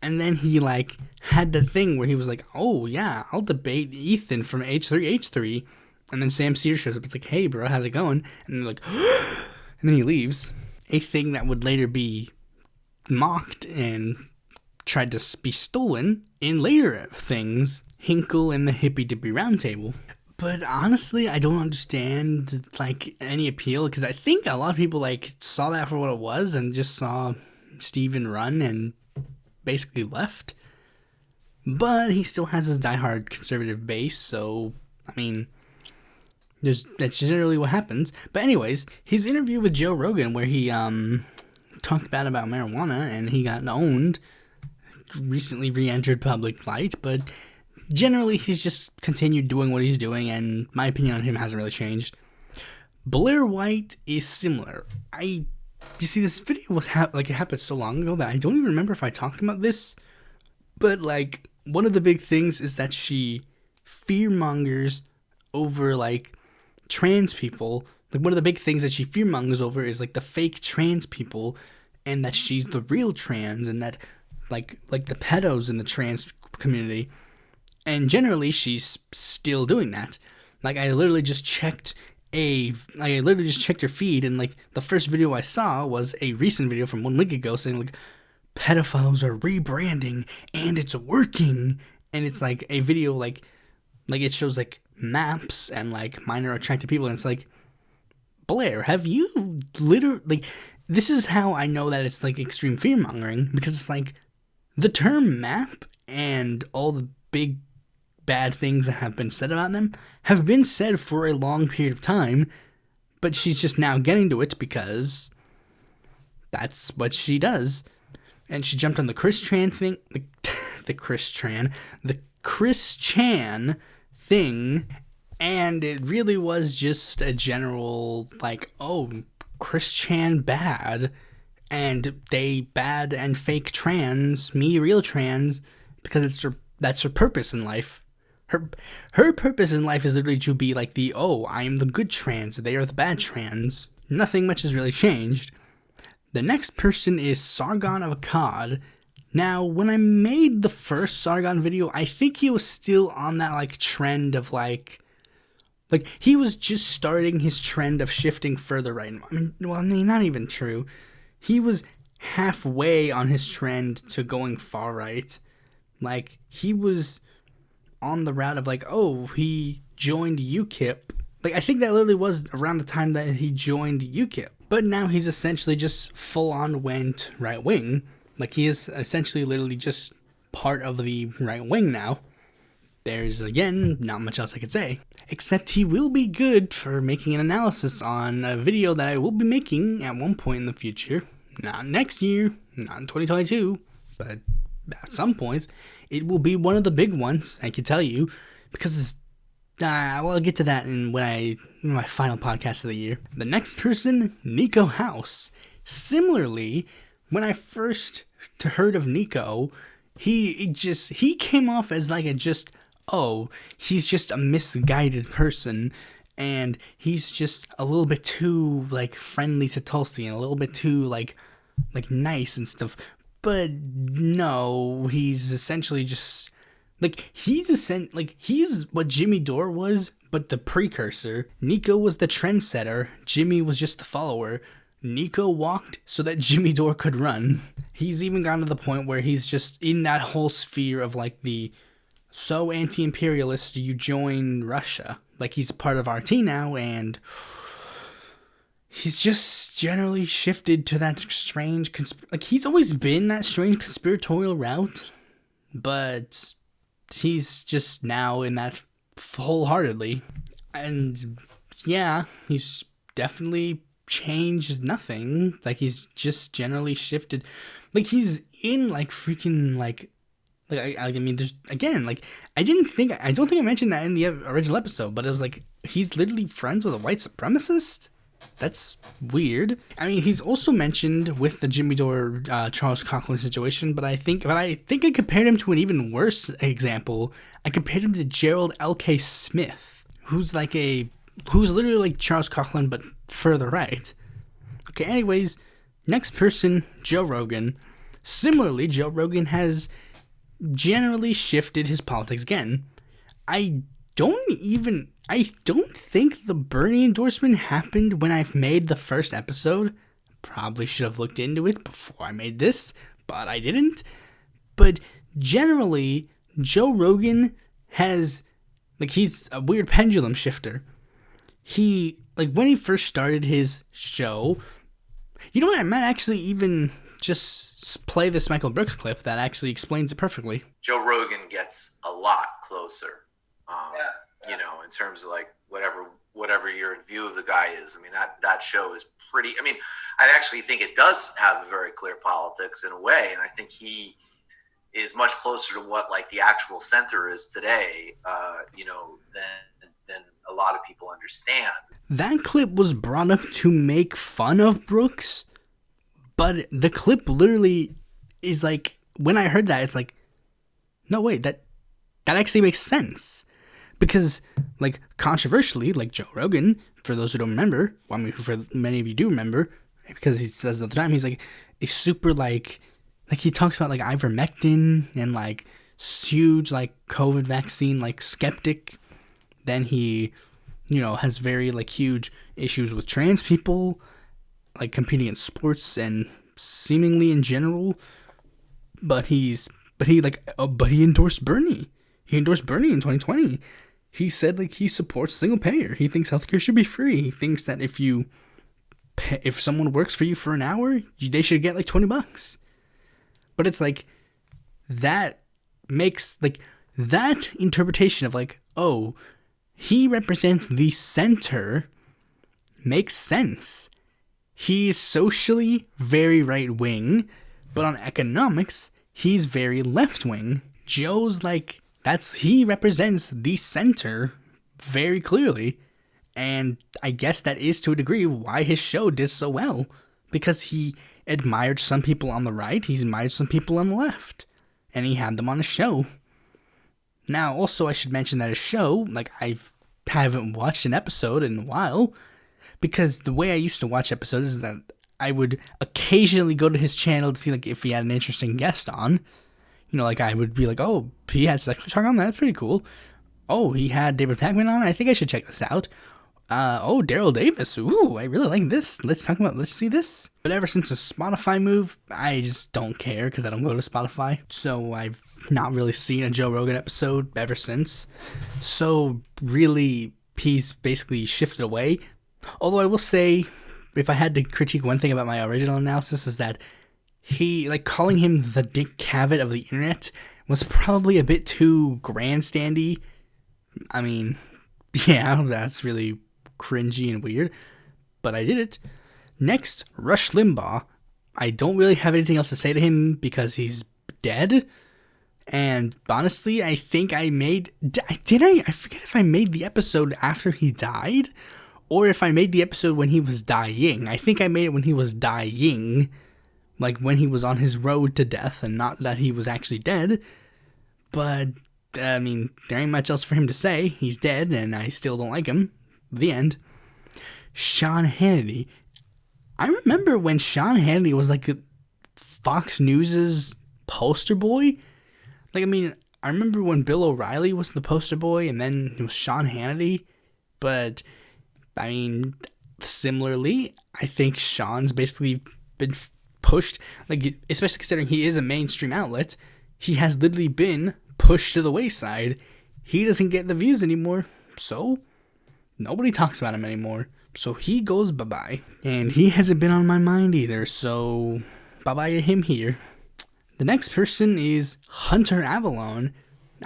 And then he, like, had the thing where he was like, oh, yeah, I'll debate Ethan from H3H3, and then Sam Cedar shows up, it's like, hey, bro, how's it going? And they're like, and then he leaves. A thing that would later be mocked and tried to be stolen in later things, Hinkle and the Hippy Dippy Roundtable. But honestly, I don't understand, like, any appeal, because I think a lot of people, like, saw that for what it was and just saw Steven run and basically left. But he still has his diehard conservative base, so, I mean, that's generally what happens. But anyways, his interview with Joe Rogan, where he talked bad about marijuana and he got owned, recently re-entered public light, but generally he's just continued doing what he's doing, and my opinion on him hasn't really changed. Blaire White is similar. You see, this video was it happened so long ago that I don't even remember if I talked about this, but, like, one of the big things is that she fearmongers over, like, trans people. Like, one of the big things that she fearmongers over is, like, the fake trans people, and that she's the real trans, and that, like the pedos in the trans community. And generally, she's still doing that. Like, I literally just checked her feed, and, like, the first video I saw was a recent video from 1 week ago saying, like, pedophiles are rebranding, and it's working. And it's, like, a video, like it shows, like, maps and, like, minor attractive people, and it's like, Blaire, have you literally, like, this is how I know that it's, like, extreme fear-mongering, because it's like, the term map and all the big bad things that have been said about them have been said for a long period of time, but she's just now getting to it because that's what she does. And she jumped on the Chris Chan thing, the Chris Chan thing, and it really was just a general, like, oh, Chris Chan bad, and they bad and fake trans, me real trans, because that's her purpose in life. Her purpose in life is literally to be like I am the good trans, they are the bad trans. Nothing much has really changed. The next person is Sargon of Akkad. Now, when I made the first Sargon video, I think he was still on that, like, trend of, like Like, he was just starting his trend of shifting further right. Not even true. He was halfway on his trend to going far right. Like, he was on the route of, like, oh, he joined UKIP. Like, I think that literally was around the time that he joined UKIP. But now he's essentially just full-on went right-wing. Like, he is essentially literally just part of the right wing now. There's, again, not much else I could say. Except he will be good for making an analysis on a video that I will be making at one point in the future. Not next year, not in 2022, but at some points. It will be one of the big ones, I can tell you, because it's, I'll get to that in my final podcast of the year. The next person, Niko House. Similarly, when I first heard of Niko, he came off as like he's just a misguided person, and he's just a little bit too like friendly to Tulsi and a little bit too like nice and stuff. But no, he's essentially just he's what Jimmy Dore was, but the precursor. Niko was the trendsetter, Jimmy was just the follower. Niko walked so that Jimmy Dore could run. He's even gotten to the point where he's just in that whole sphere of like the so anti-imperialist you join Russia. Like, he's part of RT now, and he's just generally shifted to that strange he's always been that strange conspiratorial route, but he's just now in that wholeheartedly. And yeah, he's definitely changed nothing. Like, he's just generally shifted. Like, he's in like freaking I mean, there's again, like, I don't think I mentioned that in the original episode, but it was like he's literally friends with a white supremacist. That's weird. I mean, he's also mentioned with the Jimmy Dore Charles Coughlin situation, but I think I compared him to an even worse example. I compared him to Gerald L.K. Smith, who's literally like Charles Coughlin but further right. Okay, anyways, next person, Joe Rogan. Similarly, Joe Rogan has generally shifted his politics again. I don't think the Bernie endorsement happened when I made the first episode. Probably should have looked into it before I made this, but I didn't. But generally, Joe Rogan has, he's a weird pendulum shifter. He, when he first started his show, you know what, I might actually even just play this Michael Brooks clip that actually explains it perfectly. Joe Rogan gets a lot closer, in terms of whatever your view of the guy is. I mean, that show is pretty, I actually think it does have a very clear politics in a way. And I think he is much closer to what the actual center is today, than a lot of people understand. That clip was brought up to make fun of Brooks, but the clip literally is when I heard that, it's no, wait, that actually makes sense. Because, controversially, Joe Rogan, for those who don't remember, for many of you do remember, because he says it all the time, he's a super, he talks about, ivermectin and, huge, COVID vaccine, skeptic. Then he, has very, huge issues with trans people, competing in sports and seemingly in general. But he endorsed Bernie. He endorsed Bernie in 2020. He said he supports single payer. He thinks healthcare should be free. He thinks that if someone works for you for an hour, they should get $20. But it's that makes that interpretation of he represents the center makes sense. He's socially very right wing, but on economics, he's very left wing. Joe's he represents the center very clearly, and I guess that is to a degree why his show did so well, because he admired some people on the right, he admired some people on the left, and he had them on his show. Now, also, I should mention that his show, I haven't watched an episode in a while, because the way I used to watch episodes is that I would occasionally go to his channel to see if he had an interesting guest on. I would be oh, he had sex talk on that, that's pretty cool. Oh, he had David Pakman on? I think I should check this out. Daryl Davis. Ooh, I really like this. Let's see this. But ever since the Spotify move, I just don't care because I don't go to Spotify. So I've not really seen a Joe Rogan episode ever since. So really, he's basically shifted away. Although I will say, if I had to critique one thing about my original analysis, is that he, like, calling him the Dick Cavett of the internet was probably a bit too grandstandy. I mean, yeah, that's really cringy and weird, but I did it. Next, Rush Limbaugh. I don't really have anything else to say to him because he's dead. And honestly, I think I forget if I made the episode after he died or if I made the episode when he was dying. I think I made it when he was dying, like when he was on his road to death and not that he was actually dead. But I mean, there ain't much else for him to say. He's dead and I still don't like him. The end. Sean Hannity. I remember when Sean Hannity was like Fox News's poster boy. Like, I mean, I remember when Bill O'Reilly was the poster boy and then it was Sean Hannity. But, I mean, similarly, I think Sean's basically been pushed, like, especially considering he is a mainstream outlet, he has literally been pushed to the wayside. He doesn't get the views anymore, so nobody talks about him anymore. So he goes bye-bye. And he hasn't been on my mind either, so bye-bye to him here. The next person is Hunter Avallone.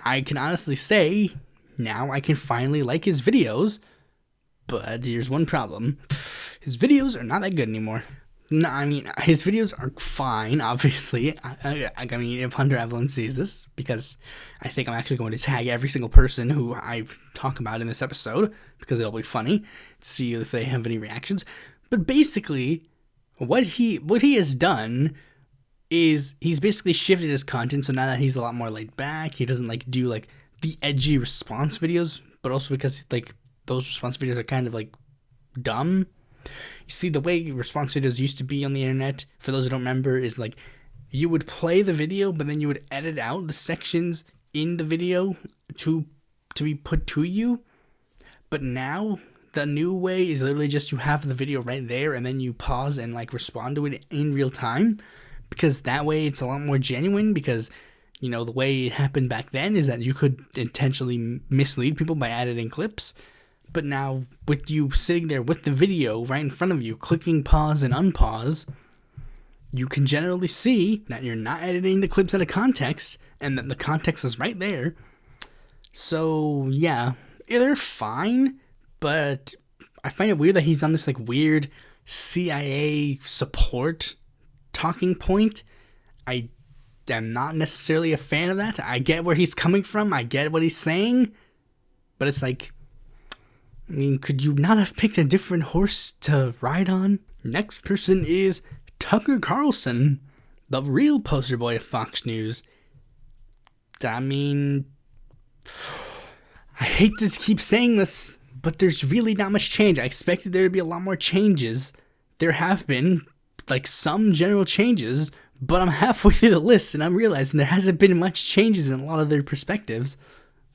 I can honestly say, now I can finally like his videos, but here's one problem. His videos are not that good anymore. No, I mean, his videos are fine, obviously. I mean, if Hunter Avallone sees this, because I think I'm actually going to tag every single person who I talk about in this episode, because it'll be funny to see if they have any reactions. But basically, what he has done is he's basically shifted his content, so now that he's a lot more laid back, he doesn't, like, do, like, the edgy response videos, but also because, like, those response videos are kind of, like, dumb. You see, the way response videos used to be on the internet, for those who don't remember, is like you would play the video, but then you would edit out the sections in the video to be put to you. But now, the new way is literally just you have the video right there, and then you pause and like respond to it in real time. Because that way it's a lot more genuine, because, you know, the way it happened back then is that you could intentionally mislead people by editing clips. But now, with you sitting there with the video right in front of you, clicking pause and unpause, you can generally see that you're not editing the clips out of context, and that the context is right there. So, yeah, they're fine, but I find it weird that he's on this, like, weird CIA support talking point. I am not necessarily a fan of that. I get where he's coming from, I get what he's saying, but it's like, I mean, could you not have picked a different horse to ride on? Next person is Tucker Carlson, the real poster boy of Fox News. I mean, I hate to keep saying this, but there's really not much change. I expected there to be a lot more changes. There have been, like, some general changes, but I'm halfway through the list and I'm realizing there hasn't been much changes in a lot of their perspectives.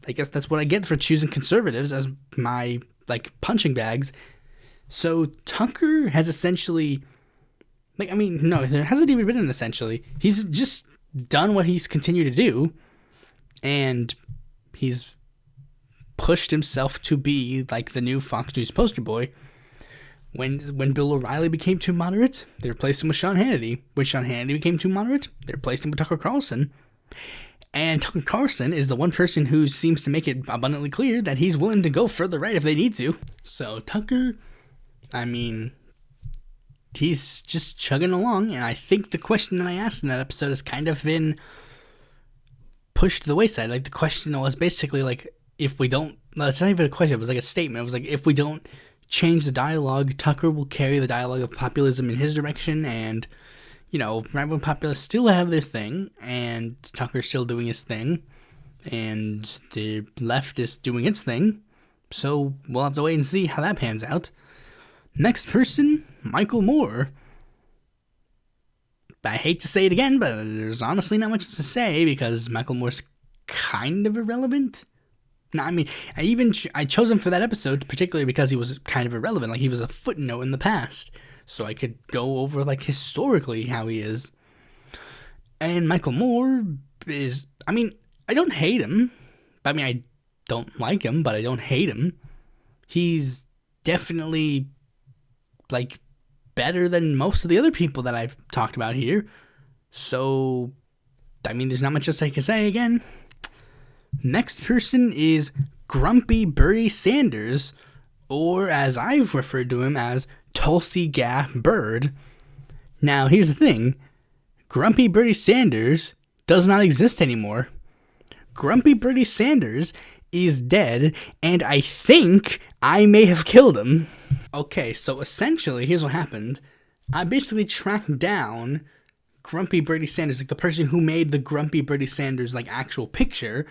I guess that's what I get for choosing conservatives as my, like, punching bags. So Tucker has essentially, like, I mean, no, there hasn't even been an essentially. He's just done what he's continued to do, and he's pushed himself to be, like, the new Fox News poster boy. When Bill O'Reilly became too moderate, they replaced him with Sean Hannity. When Sean Hannity became too moderate, they replaced him with Tucker Carlson. And Tucker Carlson is the one person who seems to make it abundantly clear that he's willing to go further right if they need to. So Tucker, I mean, he's just chugging along, and I think the question that I asked in that episode has kind of been pushed to the wayside. Like, the question was basically, like, if we don't, no, it's not even a question, it was like a statement. It was like, if we don't change the dialogue, Tucker will carry the dialogue of populism in his direction, and, you know, right-wing populists still have their thing, and Tucker's still doing his thing, and the left is doing its thing, so we'll have to wait and see how that pans out. Next person, Michael Moore. I hate to say it again, but there's honestly not much to say, because Michael Moore's kind of irrelevant. Now, I mean, I chose him for that episode particularly because he was kind of irrelevant. Like, he was a footnote in the past. So I could go over, like, historically how he is. And Michael Moore is, I mean, I don't hate him. I mean, I don't like him, but I don't hate him. He's definitely, like, better than most of the other people that I've talked about here. So, I mean, there's not much else I can say again. Next person is Grumpy Birdie Sanders, or as I've referred to him as Tulsi Gap Bird. Now, here's the thing. Grumpy Birdie Sanders does not exist anymore. Grumpy Birdie Sanders is dead, and I think I may have killed him. Okay, so essentially, here's what happened. I basically tracked down Grumpy Birdie Sanders, like the person who made the Grumpy Birdie Sanders, like, actual picture,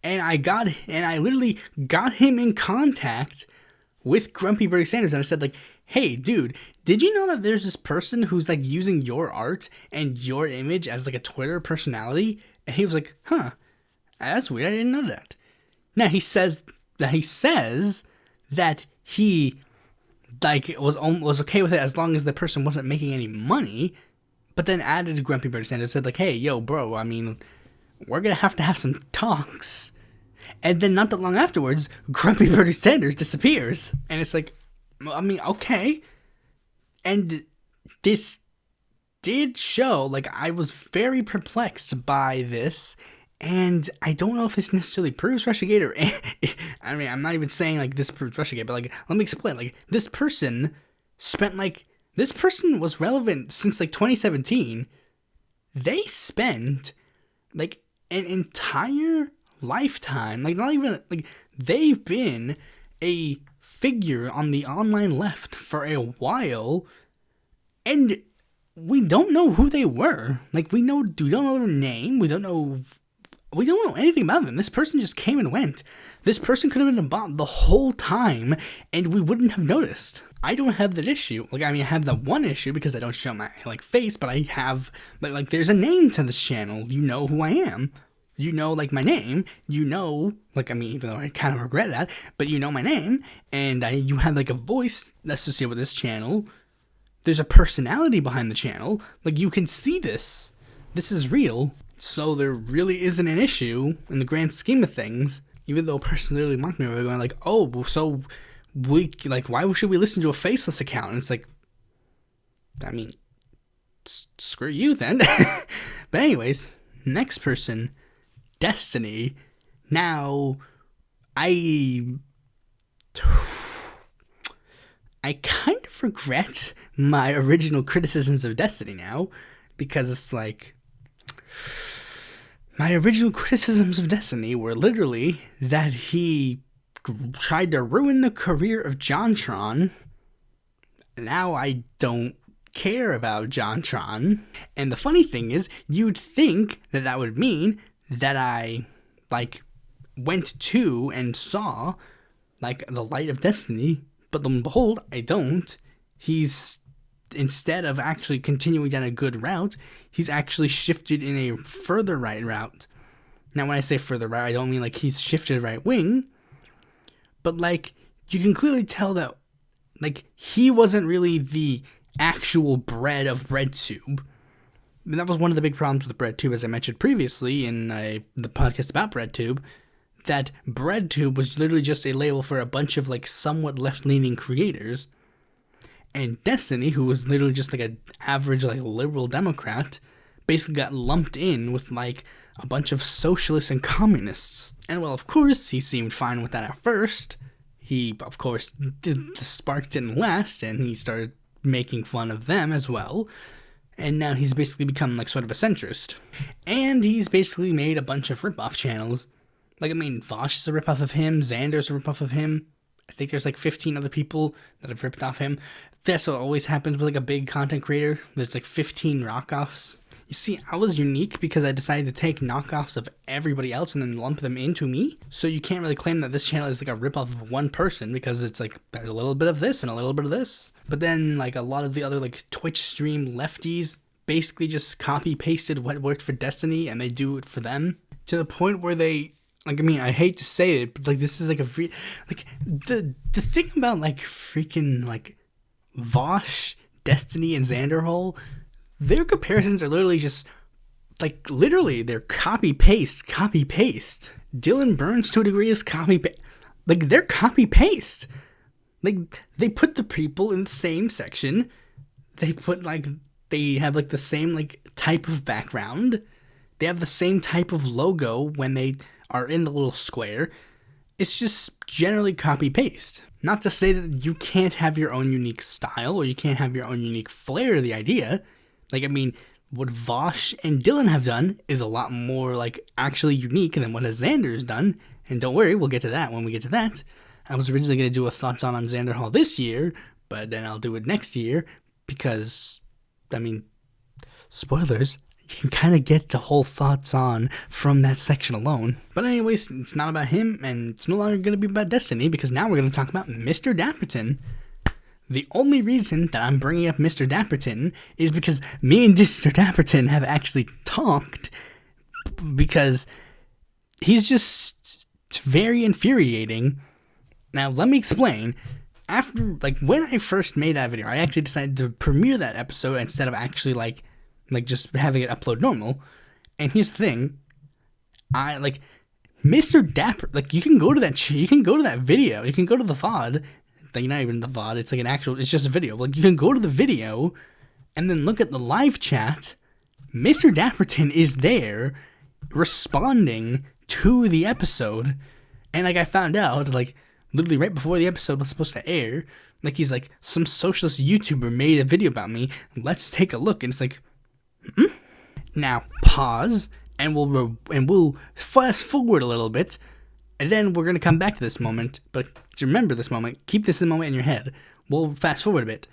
and I literally got him in contact with Grumpy Birdie Sanders, and I said, like, hey, dude, did you know that there's this person who's, like, using your art and your image as, like, a Twitter personality? And he was like, huh, that's weird, I didn't know that. Now, he says that he, like, was okay with it as long as the person wasn't making any money, but then added Grumpy Birdie Sanders, said, like, hey, yo, bro, I mean, we're gonna have to have some talks. And then not that long afterwards, Grumpy Birdie Sanders disappears. And it's like, I mean, okay. And this did show, like, I was very perplexed by this. And I don't know if this necessarily proves Russiagate or... I mean, I'm not even saying, like, this proves Russiagate, but, like, let me explain. Like, this person was relevant since, like, 2017. They spent, like, an entire lifetime, like, not even, like, they've been a figure on the online left for a while, and we don't know who they were. Like, we don't know their name, we don't know anything about them. This person just came and went. This person could have been a bot the whole time, and we wouldn't have noticed. I don't have that issue. Like, I mean, I have the one issue because I don't show my, like, face, but I have, like, there's a name to this channel. You know who I am. You know, like, my name. You know, like, I mean, even though I kind of regret that, but you know my name, and you have, like, a voice associated with this channel. There's a personality behind the channel. Like, you can see this. This is real. So there really isn't an issue in the grand scheme of things, even though a person literally mocked me by going, like, oh, so we, like, why should we listen to a faceless account? And it's like, I mean, screw you then. But anyways, next person, Destiny. Now, I kind of regret my original criticisms of Destiny now, because it's like, my original criticisms of Destiny were literally that he tried to ruin the career of JonTron. Now I don't care about JonTron. And the funny thing is, you'd think that that would mean that I, like, went to and saw, like, the light of Destiny, but lo and behold, I don't. He's, instead of actually continuing down a good route, he's actually shifted in a further right route. Now, when I say further right, I don't mean, like, he's shifted right wing, but, like, you can clearly tell that, like, he wasn't really the actual bread of BreadTube. And that was one of the big problems with BreadTube, as I mentioned previously in the podcast about BreadTube, that BreadTube was literally just a label for a bunch of, like, somewhat left-leaning creators. And Destiny, who was literally just, like, an average, like, liberal Democrat, basically got lumped in with, like, a bunch of socialists and communists. And, well, of course, he seemed fine with that at first. He, of course, the spark didn't last, and he started making fun of them as well. And now he's basically become, like, sort of a centrist. And he's basically made a bunch of ripoff channels. Like, I mean, Vosh is a ripoff of him, Xander's a ripoff of him. I think there's, like, 15 other people that have ripped off him. That's what always happens with, like, a big content creator. There's, like, 15 knockoffs. You see, I was unique because I decided to take knockoffs of everybody else and then lump them into me. So you can't really claim that this channel is, like, a ripoff of one person, because it's, like, there's a little bit of this and a little bit of this. But then, like, a lot of the other, like, Twitch stream lefties basically just copy-pasted what worked for Destiny, and they do it for them. To the point where they like, I mean, I hate to say it, but, like, this is, like, the thing about, like, freaking, like, Vosh, Destiny, and Xanderhole, their comparisons are literally just, like, literally, they're copy-paste. Dylan Burns, to a degree, is copy-paste. Like, they're copy-paste. Like, they put the people in the same section. They put, like, they have, like, the same, like, type of background. They have the same type of logo when they are in the little square. It's just generally copy-paste. Not to say that you can't have your own unique style or you can't have your own unique flair to the idea. Like, I mean, what Vosh and Dylan have done is a lot more, like, actually unique than what Xander's done. And don't worry, we'll get to that when we get to that. I was originally going to do a thoughts on Xanderhall this year, but then I'll do it next year because, I mean, spoilers, you can kind of get the whole thoughts on from that section alone. But anyways, it's not about him, and it's no longer going to be about Destiny, because now we're going to talk about Mr. Dapperton. The only reason that I'm bringing up Mr. Dapperton is because me and Mr. Dapperton have actually talked, because he's just very infuriating. Now, let me explain. After, like, when I first made that video, I actually decided to premiere that episode instead of actually, like just having it upload normal. And here's the thing. I, like, Mr. Dapper, like, you can go to that video. You can go to the VOD. Like, not even the VOD. It's like an actual, it's just a video. Like, you can go to the video and then look at the live chat. Mr. Dapperton is there responding to the episode. And, like, I found out, like, literally right before the episode was supposed to air, like, he's like, some socialist YouTuber made a video about me. Let's take a look. And it's like, Now, pause, and we'll fast forward a little bit, and then we're going to come back to this moment. But to remember this moment, keep this moment in your head. We'll fast forward a bit.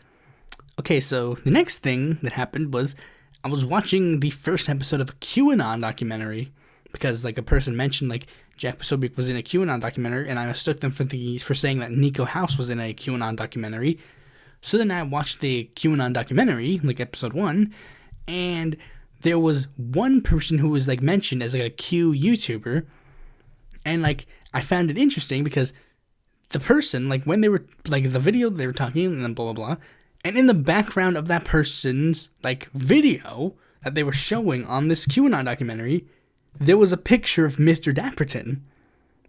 Okay, so the next thing that happened was I was watching the first episode of a QAnon documentary, because, like, a person mentioned, like, Jack Posobiec was in a QAnon documentary, and I mistook them for saying that Niko House was in a QAnon documentary. So then I watched the QAnon documentary, like, episode 1, and there was one person who was, like, mentioned as, like, a Q YouTuber, and, like, I found it interesting because the person, like, when they were, like, the video, they were talking, and then blah, blah, blah, and in the background of that person's, like, video that they were showing on this QAnon documentary, there was a picture of Mr. Dapperton,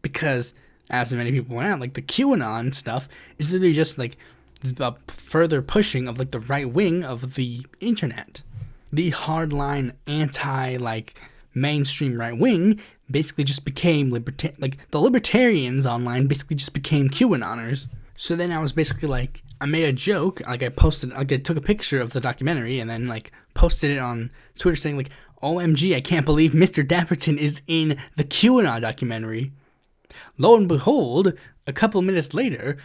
because, as many people point out, like, the QAnon stuff is literally just, like, the further pushing of, like, the right wing of the internet. The hardline anti, like, mainstream right wing basically just became the libertarians online basically just became QAnoners. So then I was basically like, I made a joke, like, I took a picture of the documentary and then, like, posted it on Twitter saying, like, OMG, I can't believe Mr. Dapperton is in the QAnon documentary. Lo and behold, a couple minutes later,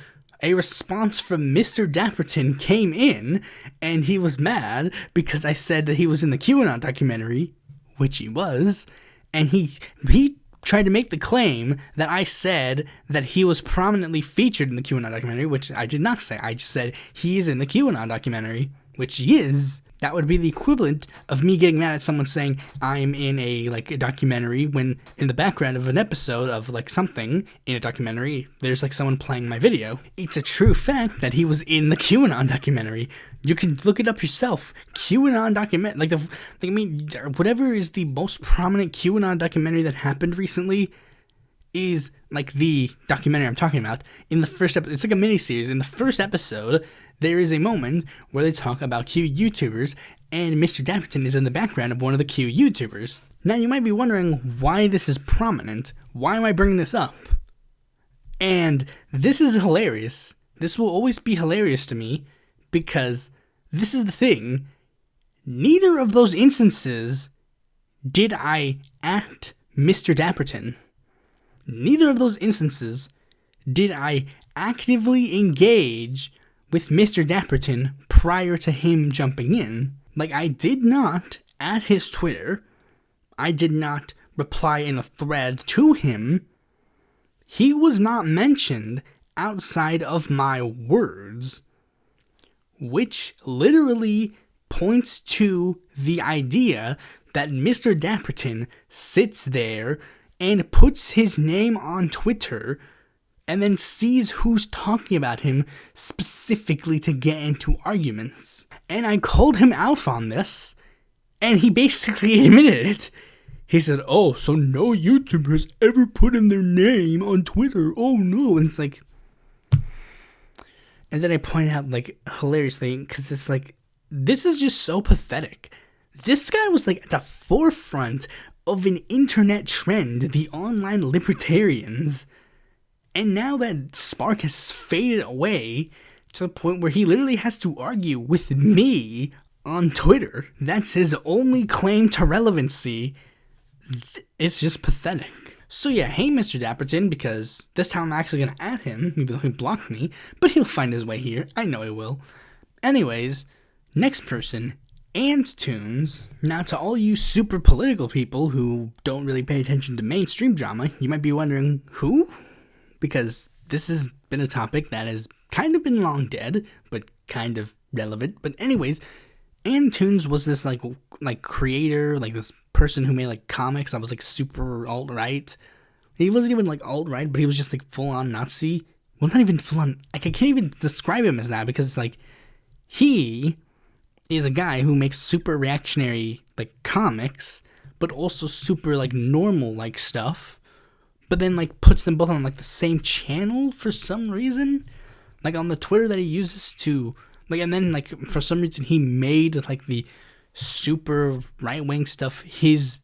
a response from Mr. Dapperton came in, and he was mad because I said that he was in the QAnon documentary, which he was, and he tried to make the claim that I said that he was prominently featured in the QAnon documentary, which I did not say. I just said he is in the QAnon documentary, which he is. That would be the equivalent of me getting mad at someone saying I'm in a documentary when in the background of an episode of, like, something in a documentary, there's, like, someone playing my video. It's a true fact that he was in the QAnon documentary. You can look it up yourself. QAnon documentary, whatever is the most prominent QAnon documentary that happened recently is, like, the documentary I'm talking about. In the first episode, it's like a mini-series. In the first episode, there is a moment where they talk about Q YouTubers, and Mr. Dapperton is in the background of one of the Q YouTubers. Now, you might be wondering why this is prominent. Why am I bringing this up? And this is hilarious. This will always be hilarious to me, because this is the thing. Neither of those instances did I at Mr. Dapperton. Neither of those instances did I actively engage with Mr. Dapperton prior to him jumping in. Like, I did not at his Twitter. I did not reply in a thread to him. He was not mentioned outside of my words, which literally points to the idea that Mr. Dapperton sits there and puts his name on Twitter and then sees who's talking about him specifically to get into arguments. And I called him out on this, and he basically admitted it. He said, oh, so no YouTuber has ever put in their name on Twitter. Oh, no. And it's like... And then I pointed out, like, hilariously, because it's like, this is just so pathetic. This guy was, like, at the forefront of an internet trend, the online libertarians. And now that spark has faded away to the point where he literally has to argue with me on Twitter. That's his only claim to relevancy. It's just pathetic. So yeah, hey Mr. Dapperton, because this time I'm actually going to add him, even though he blocked me, but he'll find his way here. I know he will. Anyways, next person, Antoons. Now to all you super political people who don't really pay attention to mainstream drama, you might be wondering, who? Because this has been a topic that has kind of been long dead, but kind of relevant. But anyways, Antoons was this like creator, like this person who made like comics that was like super alt-right. He wasn't even like alt-right, but he was just like full-on Nazi. Well, not even full-on, like I can't even describe him as that, because it's like, he is a guy who makes super reactionary like comics, but also super like normal like stuff, but then like puts them both on like the same channel for some reason, like on the Twitter that he uses to like, and then like for some reason he made like the super right-wing stuff his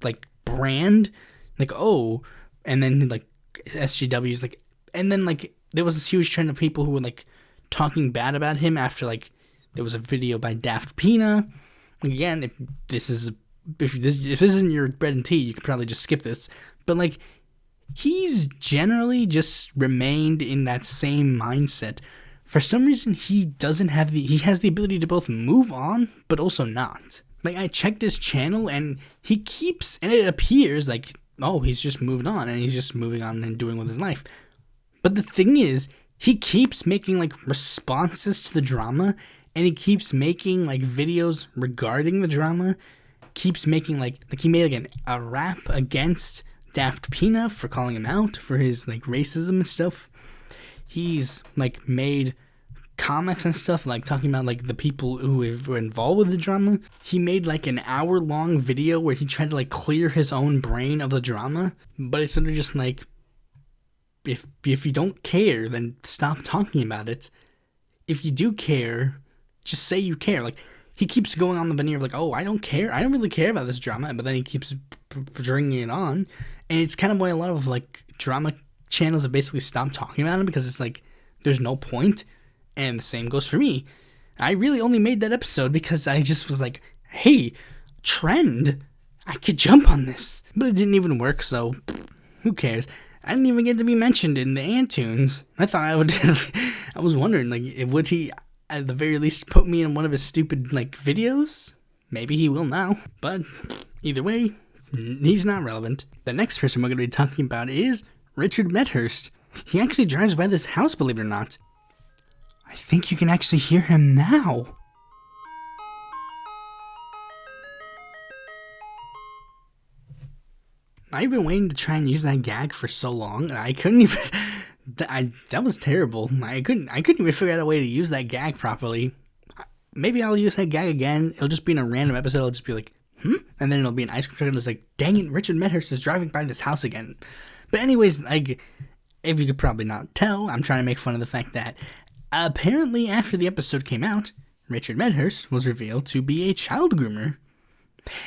like brand, like, oh, and then like SJW's like, and then like there was this huge trend of people who were like talking bad about him after like there was a video by Daft Pina. Again, if this isn't your bread and tea, you could probably just skip this. But like, he's generally just remained in that same mindset. For some reason, he has the ability to both move on, but also not. Like, I checked his channel, and and it appears like, oh, he's just moved on, and he's just moving on and doing with his life. But the thing is, he keeps making, like, responses to the drama, and he keeps making, like, videos regarding the drama, keeps making, like he made, like, a rap against Daft Pina for calling him out for his, like, racism and stuff. He's, like, made comics and stuff, like, talking about, like, the people who were involved with the drama. He made, like, an hour-long video where he tried to, like, clear his own brain of the drama, but it's sort of just, like, if you don't care, then stop talking about it. If you do care, just say you care. Like, he keeps going on the veneer of, like, oh, I don't care. I don't really care about this drama, but then he keeps bringing it on. And it's kind of why a lot of, like, drama channels have basically stopped talking about him, because it's, like, there's no point. And the same goes for me. I really only made that episode because I just was like, hey, trend, I could jump on this. But it didn't even work, so who cares? I didn't even get to be mentioned in the Antoons. I thought I would. I was wondering, like, would he at the very least put me in one of his stupid, like, videos? Maybe he will now. But either way, he's not relevant. The next person we're going to be talking about is Richard Medhurst. He actually drives by this house, believe it or not. I think you can actually hear him now. I've been waiting to try and use that gag for so long, and I couldn't even. That was terrible. I couldn't even figure out a way to use that gag properly. Maybe I'll use that gag again. It'll just be in a random episode. It'll just be like, and then it'll be an ice cream truck, and it's like, dang it, Richard Medhurst is driving by this house again. But anyways, like, if you could probably not tell, I'm trying to make fun of the fact that apparently after the episode came out, Richard Medhurst was revealed to be a child groomer.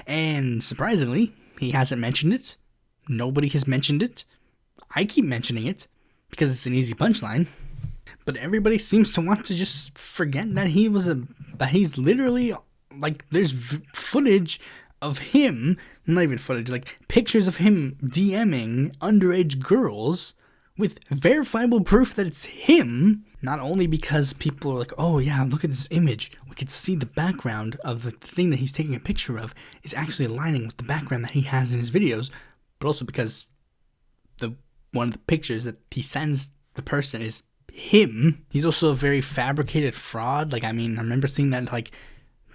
And surprisingly, he hasn't mentioned it. Nobody has mentioned it. I keep mentioning it because it's an easy punchline. But everybody seems to want to just forget that he's literally, like, there's footage of him, not even footage, like pictures of him DMing underage girls with verifiable proof that it's him. Not only because people are like, oh yeah, look at this image, we could see the background of the thing that he's taking a picture of is actually aligning with the background that he has in his videos, but also because one of the pictures that he sends the person is him. He's also a very fabricated fraud. Like, I mean, I remember seeing that like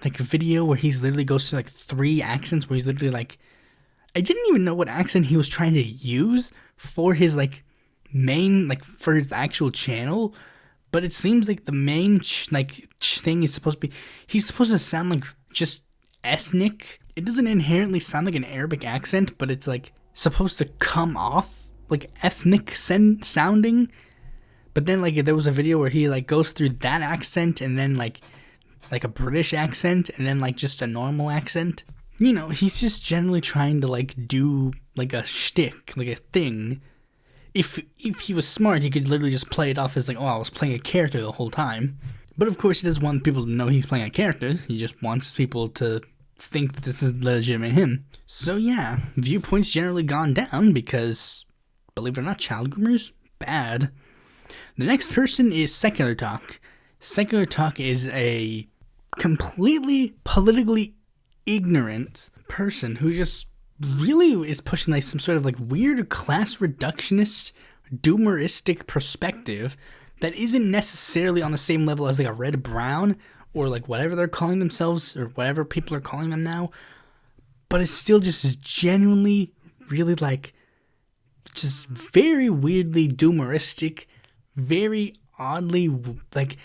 a video where he's literally goes through like 3 accents where he's literally like, I didn't even know what accent he was trying to use for his, like, main, like, for his actual channel. But it seems like the main, thing is supposed to be, he's supposed to sound like just ethnic. It doesn't inherently sound like an Arabic accent, but it's, like, supposed to come off, like, ethnic sounding. But then, like, there was a video where he, like, goes through that accent and then, like a British accent and then, like, just a normal accent. You know, he's just generally trying to, like, do, like, a shtick, like, a thing. If he was smart, he could literally just play it off as, like, oh, I was playing a character the whole time. But, of course, he doesn't want people to know he's playing a character. He just wants people to think that this is legitimate him. So, yeah, viewpoints generally gone down because, believe it or not, child groomers, bad. The next person is Secular Talk. Secular Talk is a completely politically ignorant person who just really is pushing, like, some sort of, like, weird class reductionist, doomeristic perspective that isn't necessarily on the same level as, like, a Red Brown or, like, whatever they're calling themselves or whatever people are calling them now, but it's still just genuinely really, like, just very weirdly doomeristic, very oddly, like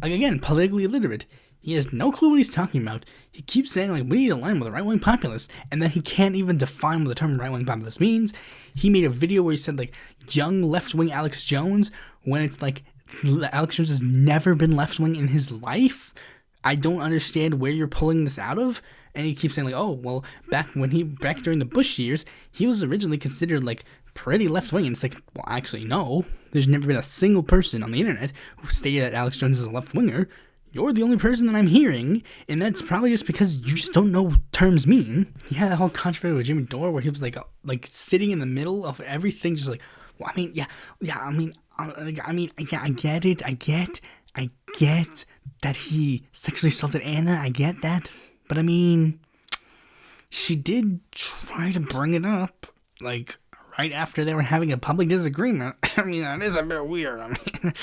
again, politically illiterate. He has no clue what he's talking about. He keeps saying, like, we need to align with the right-wing populace, and then he can't even define what the term right-wing populace means. He made a video where he said, like, young left-wing Alex Jones, when it's, like, Alex Jones has never been left-wing in his life. I don't understand where you're pulling this out of. And he keeps saying, like, oh, well, back during the Bush years, he was originally considered, like, pretty left-wing. And it's like, well, actually, no. There's never been a single person on the internet who stated that Alex Jones is a left-winger. You're the only person that I'm hearing, and that's probably just because you just don't know what terms mean. He had that whole controversy with Jimmy Dore where he was, like sitting in the middle of everything, just like, well, I mean, I get it. I get that he sexually assaulted Anna. I get that. But, I mean, she did try to bring it up, like, right after they were having a public disagreement. I mean, that is a bit weird. I mean,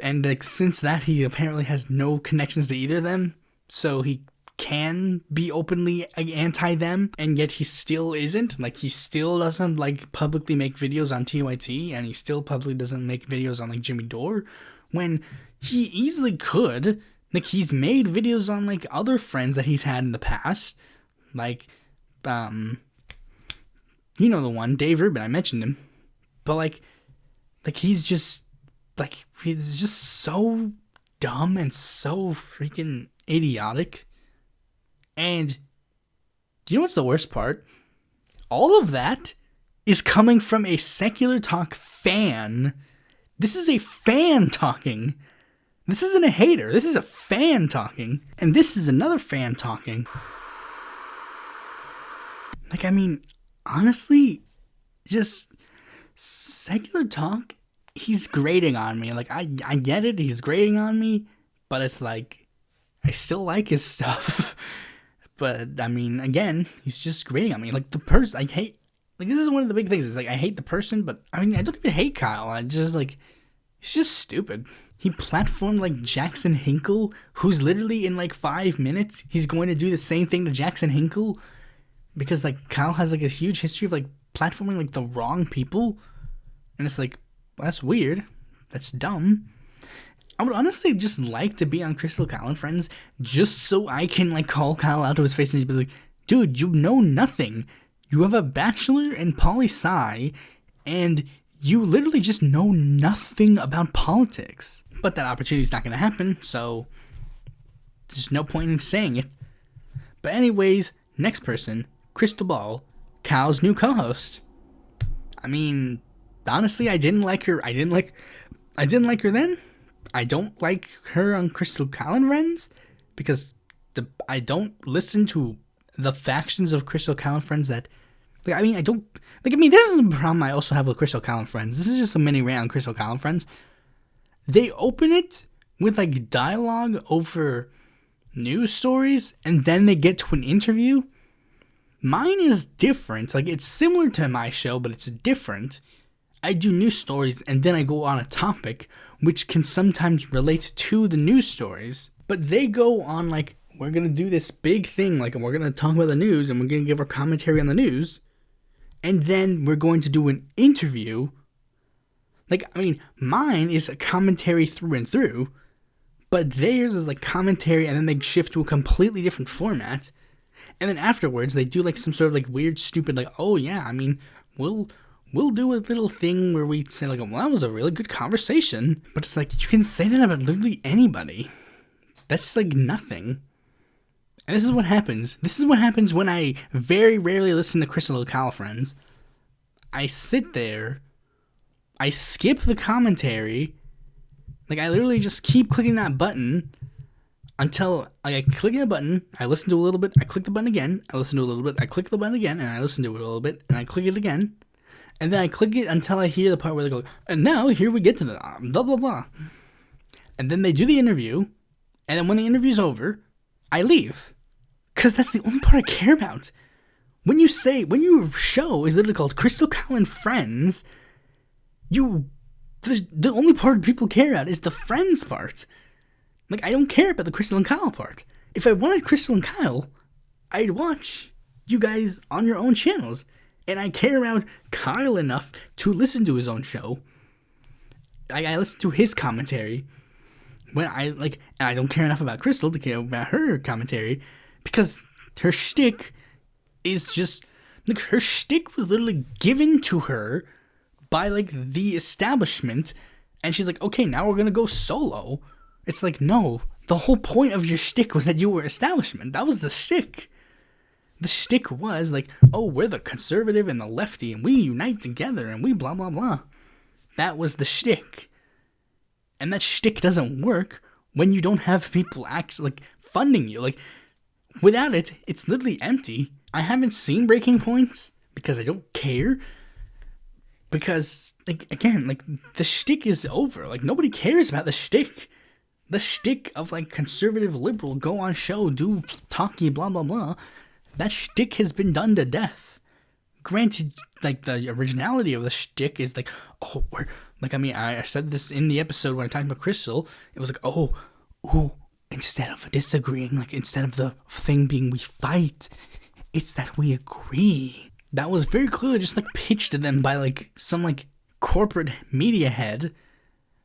and, like, since that, he apparently has no connections to either of them, so he can be openly anti-them, and yet he still isn't. Like, he still doesn't, like, publicly make videos on TYT, and he still publicly doesn't make videos on, like, Jimmy Dore, when he easily could. Like, he's made videos on, like, other friends that he's had in the past, like, you know the one, Dave Rubin, I mentioned him, but, like, he's just so dumb and so freaking idiotic. And do you know what's the worst part? All of that is coming from a Secular Talk fan. This is a fan talking. This isn't a hater. This is a fan talking. And this is another fan talking. Like, I mean, honestly, just Secular Talk, he's grating on me. Like, I get it, he's grating on me, but it's like, I still like his stuff. But, I mean, again, he's just grating on me. Like, the person, I hate, like, this is one of the big things. It's like, I hate the person, but, I mean, I don't even hate Kyle. I just, like, he's just stupid. He platformed, like, Jackson Hinkle, who's literally in, like, 5 minutes, he's going to do the same thing to Jackson Hinkle, because, like, Kyle has, like, a huge history of, like, platforming, like, the wrong people, and it's like, well, that's weird, that's dumb. I would honestly just like to be on Crystal Kyle and Friends, just so I can, like, call Kyle out to his face and be like, dude, you know nothing. You have a bachelor in poli-sci, and you literally just know nothing about politics. But that opportunity's not going to happen, so there's no point in saying it. But anyways, next person, Krystal Ball, Kyle's new co-host. I mean, honestly, I didn't like her. I didn't like her then. I don't like her on Crystal Kyle and Friends because I don't listen to the factions of Crystal Kyle and Friends that, like, I mean, this is a problem I also have with Crystal Kyle and Friends. This is just a mini rant on Crystal Kyle and Friends. They open it with, like, dialogue over news stories, and then they get to an interview. Mine is different. Like, it's similar to my show, but it's different. I do news stories, and then I go on a topic, which can sometimes relate to the news stories. But they go on, like, we're going to do this big thing, like, we're going to talk about the news, and we're going to give our commentary on the news. and then we're going to do an interview. Like, I mean, mine is a commentary through and through, but theirs is like commentary, and then they shift to a completely different format. And then afterwards, they do like some sort of like weird, stupid, like, oh yeah, I mean, we'll do a little thing where we say like, well, that was a really good conversation. But it's like, you can say that about literally anybody. That's like nothing. And this is what happens. This is what happens when I very rarely listen to Krystal Ball friends. I sit there, I skip the commentary, like I literally just keep clicking that button until like I click the button, I listen to a little bit, I click the button again, I listen to a little bit, I click the button again, and I listen to it a little bit, and I click it again, and then I click it until I hear the part where they go, and now here we get to the blah blah blah. And then they do the interview, and then when the interview's over, I leave. Because that's the only part I care about. When your show is literally called Krystal Ball and Friends, the only part people care about is the friends part. Like, I don't care about the Krystal and Kyle part. If I wanted Krystal and Kyle, I'd watch you guys on your own channels. And I care about Kyle enough to listen to his own show. I listen to his commentary. And I don't care enough about Krystal to care about her commentary. Because her shtick is just, like, her shtick was literally given to her by, like, the establishment, and she's like, okay, now we're gonna go solo. It's like, no, the whole point of your shtick was that you were establishment. That was the shtick. The shtick was, like, oh, we're the conservative and the lefty, and we unite together, and we blah, blah, blah. That was the shtick. And that shtick doesn't work when you don't have people actually, like, funding you. Like, without it, it's literally empty. I haven't seen Breaking Points because I don't care. Because, like, again, like, the shtick is over. Like, nobody cares about the shtick. The shtick of, like, conservative liberal, go on show, do talky, blah, blah, blah. That shtick has been done to death. Granted, like, the originality of the shtick is, like, oh, we're, like, I mean, I said this in the episode when I talked about Krystal. It was like, oh, ooh. Instead of disagreeing, like, instead of the thing being we fight, it's that we agree. That was very clearly just, like, pitched to them by, like, some, like, corporate media head.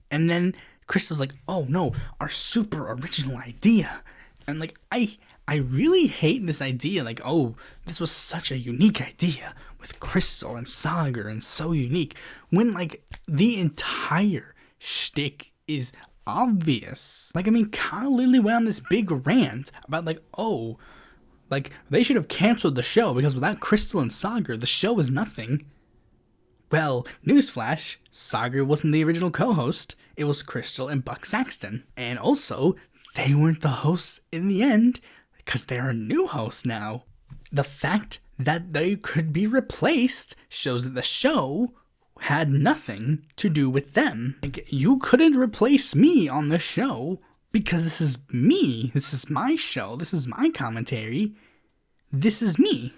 And then Krystal's like, oh, no, our super original idea. And, like, I really hate this idea. Like, oh, this was such a unique idea with Krystal and Sagar and so unique. When, like, the entire shtick is obvious. Like, I mean, Kyle literally went on this big rant about, like, oh, like, they should have canceled the show because without Krystal and Sagar, the show is nothing. Well, newsflash, Sagar wasn't the original co-host. It was Krystal and Buck Saxton. And also, they weren't the hosts in the end because they're a new host now. The fact that they could be replaced shows that the show had nothing to do with them. Like, you couldn't replace me on this show because this is me. This is my show. This is my commentary. This is me.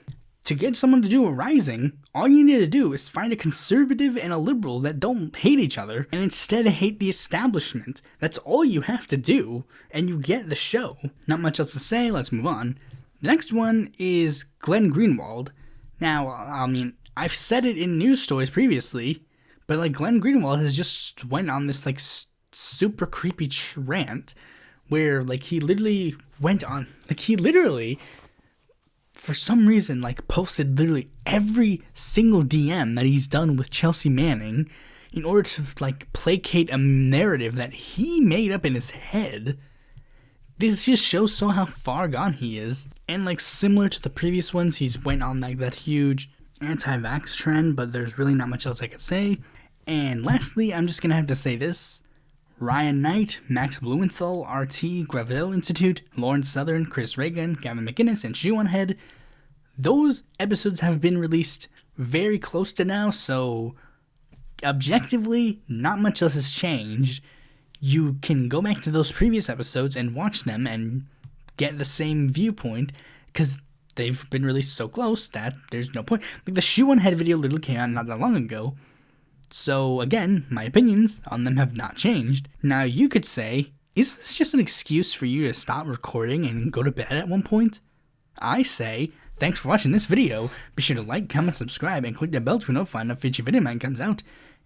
To get someone to do a rising, all you need to do is find a conservative and a liberal that don't hate each other and instead hate the establishment. That's all you have to do, and you get the show. Not much else to say. Let's move on. The next one is Glenn Greenwald. Now, I mean, I've said it in news stories previously, but, like, Glenn Greenwald has just went on this, like, super creepy rant where, like, he literally went on, like, he literally, for some reason, like, posted literally every single DM that he's done with Chelsea Manning in order to, like, placate a narrative that he made up in his head. This just shows so how far gone he is. And, like, similar to the previous ones, he's went on, like, that huge anti-vax trend, but there's really not much else I could say. And lastly, I'm just gonna have to say this. Ryan Knight, Max Blumenthal, RT, Gravel Institute, Lauren Southern, Chris Reagan, Gavin McInnes, and Shoeonhead, those episodes have been released very close to now, so objectively, not much else has changed. You can go back to those previous episodes and watch them and get the same viewpoint, because they've been released so close that there's no point. Like, the Shoeonhead video literally came out not that long ago. So, again, my opinions on them have not changed. Now, you could say, is this just an excuse for you to stop recording and go to bed at one point? I say, thanks for watching this video. Be sure to like, comment, subscribe, and click that bell to be notified when a future video man comes out.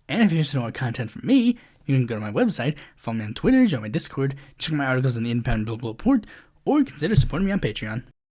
And if you're interested in more content from me, you can go to my website, follow me on Twitter, join my Discord, check my articles on the Independent Bill Report, or consider supporting me on Patreon.